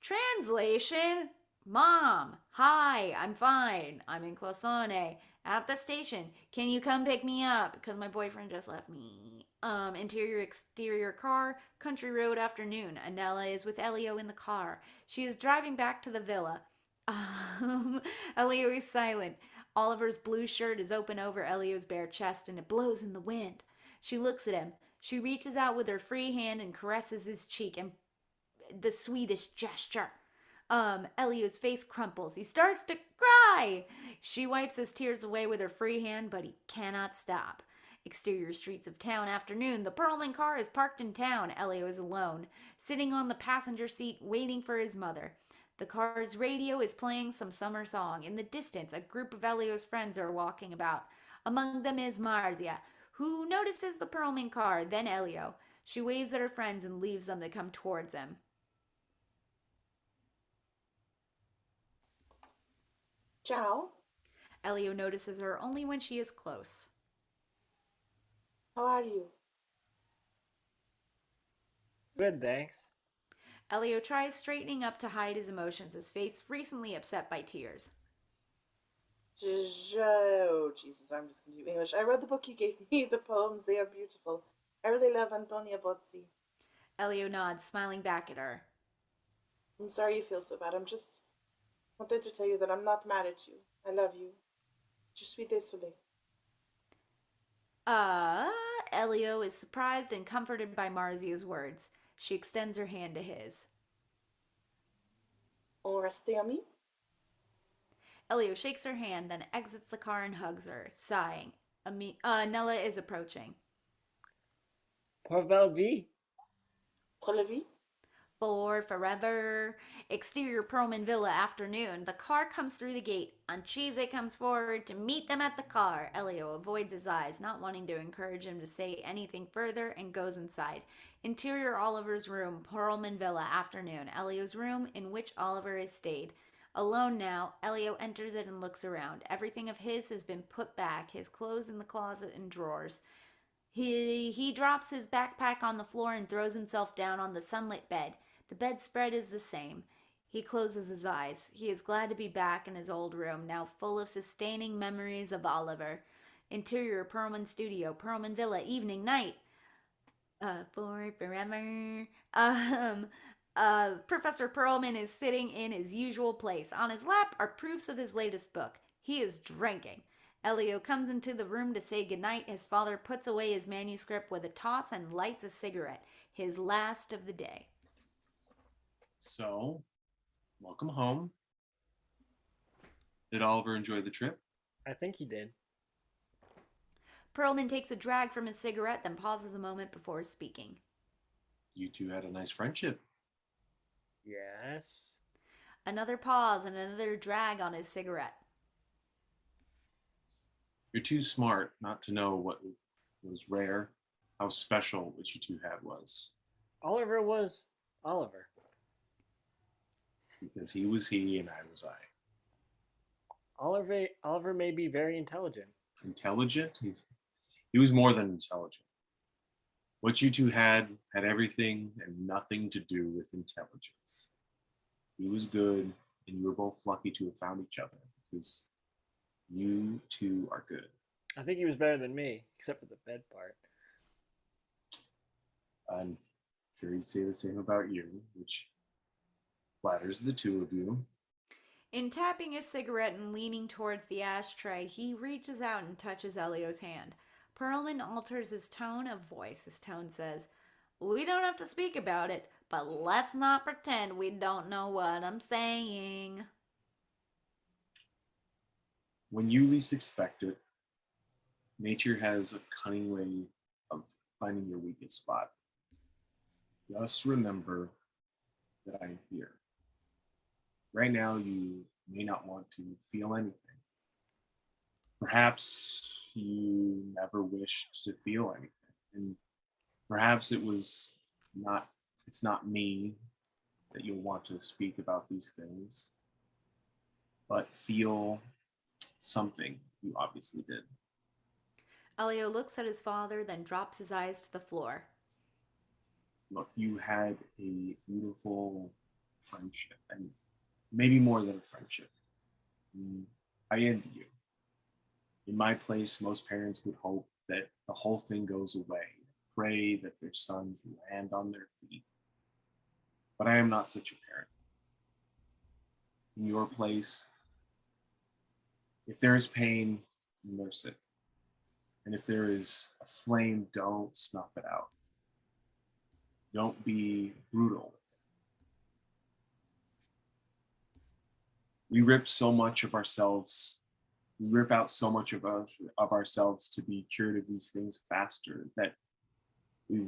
Translation: Mom, hi, I'm fine. I'm in Closone at the station. Can you come pick me up? Because my boyfriend just left me. Interior, exterior car, country road afternoon. Annella is with Elio in the car. She is driving back to the villa. Elio is silent. Oliver's blue shirt is open over Elio's bare chest and it blows in the wind. She looks at him. She reaches out with her free hand and caresses his cheek and the sweetest gesture. Elio's face crumples. He starts to cry. She wipes his tears away with her free hand, but he cannot stop. Exterior streets of town afternoon. The Perlman car is parked in town. Elio is alone, sitting on the passenger seat, waiting for his mother. The car's radio is playing some summer song. In the distance, a group of Elio's friends are walking about. Among them is Marzia, who notices the Perlman car, then Elio. She waves at her friends and leaves them to come towards him. Ciao. Elio notices her only when she is close. How are you? Good, thanks. Elio tries straightening up to hide his emotions, his face recently upset by tears. Oh, Jesus, I'm just going to do English. I read the book you gave me, the poems. They are beautiful. I really love Antonia Bozzi. Elio nods, smiling back at her. I'm sorry you feel so bad. I'm just wanted to tell you that I'm not mad at you. I love you. Je suis désolée. Elio is surprised and comforted by Marzia's words. She extends her hand to his. On reste amis? Elio shakes her hand, then exits the car and hugs her, sighing. Annella is approaching. Pour vie. Pour la vie? For forever. Exterior Perlman Villa afternoon. The car comes through the gate. Anchise comes forward to meet them at the car. Elio avoids his eyes, not wanting to encourage him to say anything further, and goes inside. Interior Oliver's room. Perlman Villa afternoon. Elio's room in which Oliver has stayed. Alone now, Elio enters it and looks around. Everything of his has been put back, his clothes in the closet and drawers. He drops his backpack on the floor and throws himself down on the sunlit bed. The bedspread is the same. He closes his eyes. He is glad to be back in his old room, now full of sustaining memories of Oliver. Interior Perlman Studio, Perlman Villa, evening, night. For forever. Professor Perlman is sitting in his usual place. On his lap are proofs of his latest book. He is drinking. Elio comes into the room to say goodnight. His father puts away his manuscript with a toss and lights a cigarette, his last of the day. So, welcome home. Did Oliver enjoy the trip? I think he did. Perlman takes a drag from his cigarette, then pauses a moment before speaking. You two had a nice friendship. Yes. Another pause and another drag on his cigarette. You're too smart not to know what was rare, how special what you two had was. Oliver was Oliver. Because he was he and I was I. Oliver may be very intelligent. Intelligent? He was more than intelligent. What you two had everything and nothing to do with intelligence. He was good, and you were both lucky to have found each other because you two are good. I think he was better than me, except for the bed part. Sure, he'd say the same about you, which flatters the two of you. In tapping his cigarette and leaning towards the ashtray, he reaches out and touches Elio's hand. Perlman alters his tone of voice. His tone says, "We don't have to speak about it, but let's not pretend we don't know what I'm saying." When you least expect it, nature has a cunning way of finding your weakest spot. Just remember that I am here. Right now, you may not want to feel anything. Perhaps you never wished to feel anything. And perhaps it's not me that you'll want to speak about these things, but feel something you obviously did. Elio looks at his father, then drops his eyes to the floor. Look, you had a beautiful friendship, and maybe more than a friendship. I envy you. In my place, most parents would hope that the whole thing goes away, pray that their sons land on their feet. But I am not such a parent. In your place, if there is pain, nurse it. And if there is a flame, don't snuff it out. Don't be brutal. We rip so much of ourselves. We rip out so much of ourselves to be cured of these things faster that we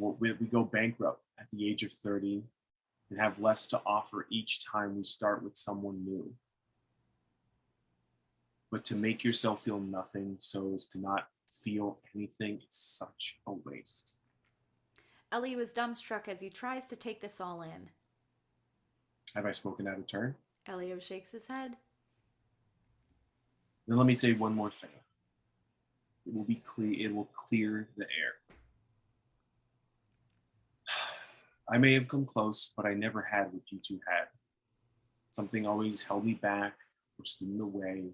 go bankrupt at the age of 30 and have less to offer each time we start with someone new. But to make yourself feel nothing so as to not feel anything is such a waste. Elio is dumbstruck as he tries to take this all in. Have I spoken out of turn? Elio shakes his head. Then let me say one more thing. It will be clear. It will clear the air. I may have come close, but I never had what you two had. Something always held me back, pushed me away.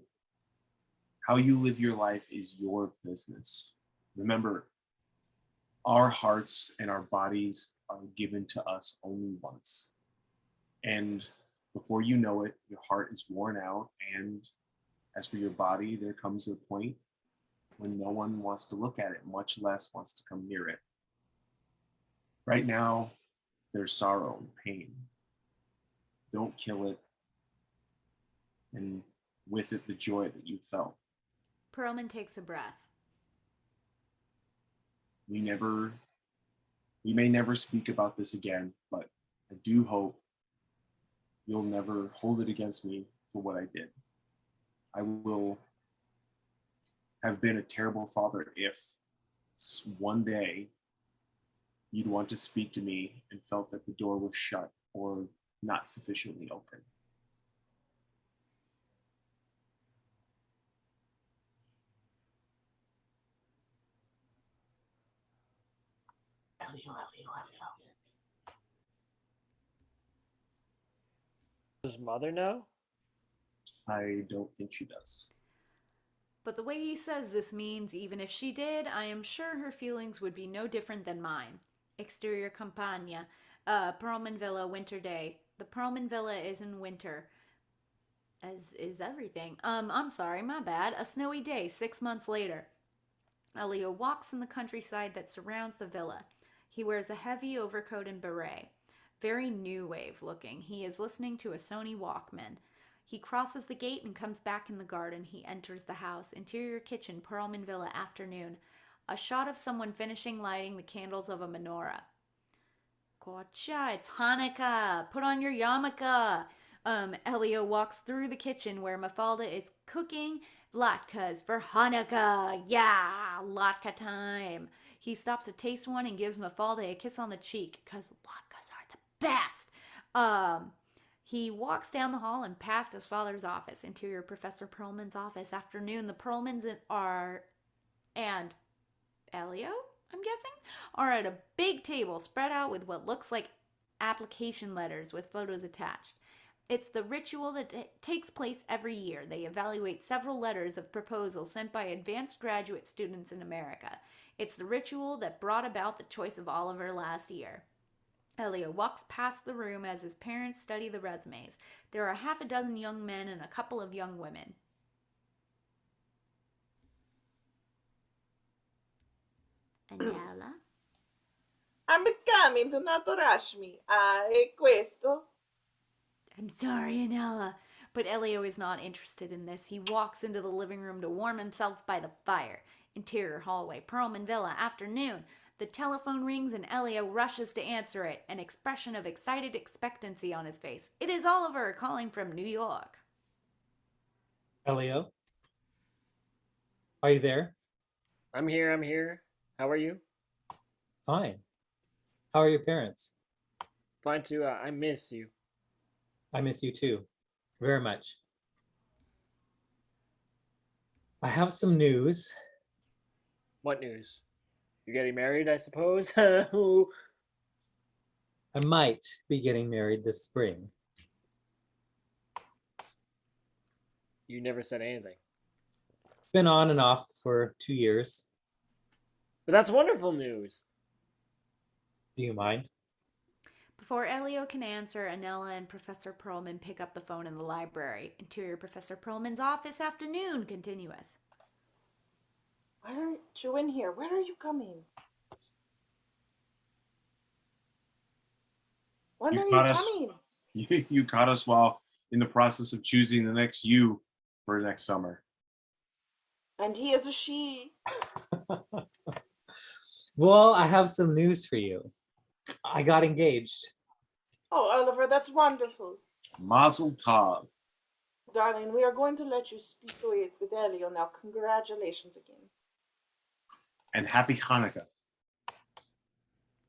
How you live your life is your business. Remember, our hearts and our bodies are given to us only once. And before you know it, your heart is worn out. And as for your body, there comes a point when no one wants to look at it, much less wants to come near it. Right now, there's sorrow and pain. Don't kill it. And with it, the joy that you felt. Perlman takes a breath. We may never speak about this again, but I do hope you'll never hold it against me for what I did. I will have been a terrible father if one day you'd want to speak to me and felt that the door was shut or not sufficiently open. Elio. Does mother know? I don't think she does. But the way he says this means even if she did, I am sure her feelings would be no different than mine. Exterior Campagna, Perlman Villa, winter day. The Perlman Villa is in winter, as is everything. I'm sorry, my bad. A snowy day, 6 months later. Elio walks in the countryside that surrounds the villa. He wears a heavy overcoat and beret. Very new wave looking. He is listening to a Sony Walkman. He crosses the gate and comes back in the garden. He enters the house. Interior kitchen, Perlman Villa, afternoon. A shot of someone finishing lighting the candles of a menorah. Gotcha, it's Hanukkah. Put on your yarmulke. Elio walks through the kitchen where Mafalda is cooking latkes for Hanukkah. Yeah, latke time. He stops to taste one and gives Mafalda a kiss on the cheek because latkes are the best. He walks down the hall and past his father's office. Interior Professor Perlman's office. Afternoon, the Perlmans and Elio, I'm guessing, are at a big table spread out with what looks like application letters with photos attached. It's the ritual that takes place every year. They evaluate several letters of proposals sent by advanced graduate students in America. It's the ritual that brought about the choice of Oliver last year. Elio walks past the room as his parents study the resumes. There are half a dozen young men and a couple of young women. Annella? I'm becoming, do not rush me. Questo. I'm sorry, Annella. But Elio is not interested in this. He walks into the living room to warm himself by the fire. Interior hallway, Perlman Villa, afternoon. The telephone rings and Elio rushes to answer it, an expression of excited expectancy on his face. It is Oliver calling from New York. Elio, are you there? I'm here. I'm here. How are you? Fine. How are your parents? Fine too. I miss you. I miss you too, very much. I have some news. What news? You're getting married, I suppose? I might be getting married this spring. You never said anything. It's been on and off for 2 years. But that's wonderful news. Do you mind? Before Elio can answer, Annella and Professor Perlman pick up the phone in the library. Interior Professor Perlman's office, afternoon, continuous. Why aren't you in here? Where are you coming? When You are you caught us. coming? You caught us while in the process of choosing the next you for next summer. And he is a she. Well, I have some news for you. I got engaged. Oh, Oliver, that's wonderful. Mazel tov. Darling, we are going to let you speak to it with Elio now. Congratulations again. And happy Hanukkah.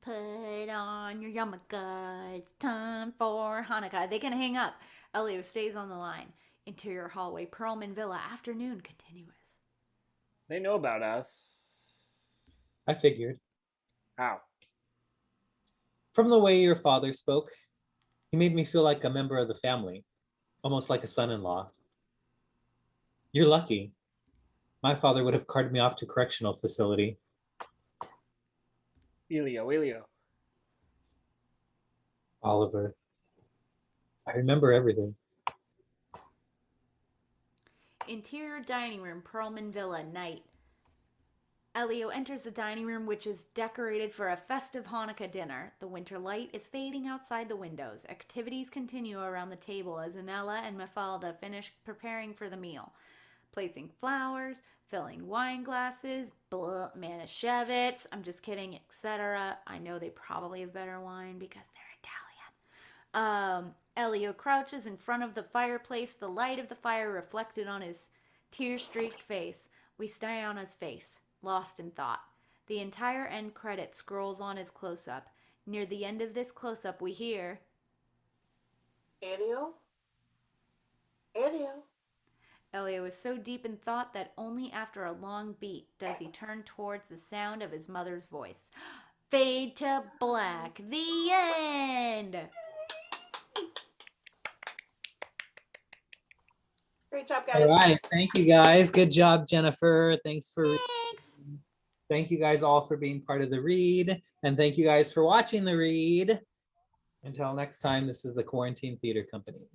Put on your yarmulke. It's time for Hanukkah. They can hang up. Elio stays on the line. Interior hallway, Perlman Villa, afternoon, continuous. They know about us. I figured. How? From the way your father spoke, he made me feel like a member of the family, almost like a son-in-law. You're lucky. My father would have carted me off to correctional facility. Elio. Oliver, I remember everything. Interior dining room, Perlman Villa, night. Elio enters the dining room, which is decorated for a festive Hanukkah dinner. The winter light is fading outside the windows. Activities continue around the table as Annella and Mafalda finish preparing for the meal. Placing flowers, filling wine glasses, manischewitz, I'm just kidding, etc. I know they probably have better wine because they're Italian. Elio crouches in front of the fireplace, the light of the fire reflected on his tear-streaked face. We stare on his face, lost in thought. The entire end credit scrolls on his close-up. Near the end of this close-up, we hear... Elio? Elio? Elio is so deep in thought that only after a long beat does he turn towards the sound of his mother's voice. Fade to black. The end! Great job, guys. All right. Thank you, guys. Good job, Jennifer. Thanks! Thank you guys all for being part of the read. And thank you guys for watching the read. Until next time, this is the Quarantine Theater Company.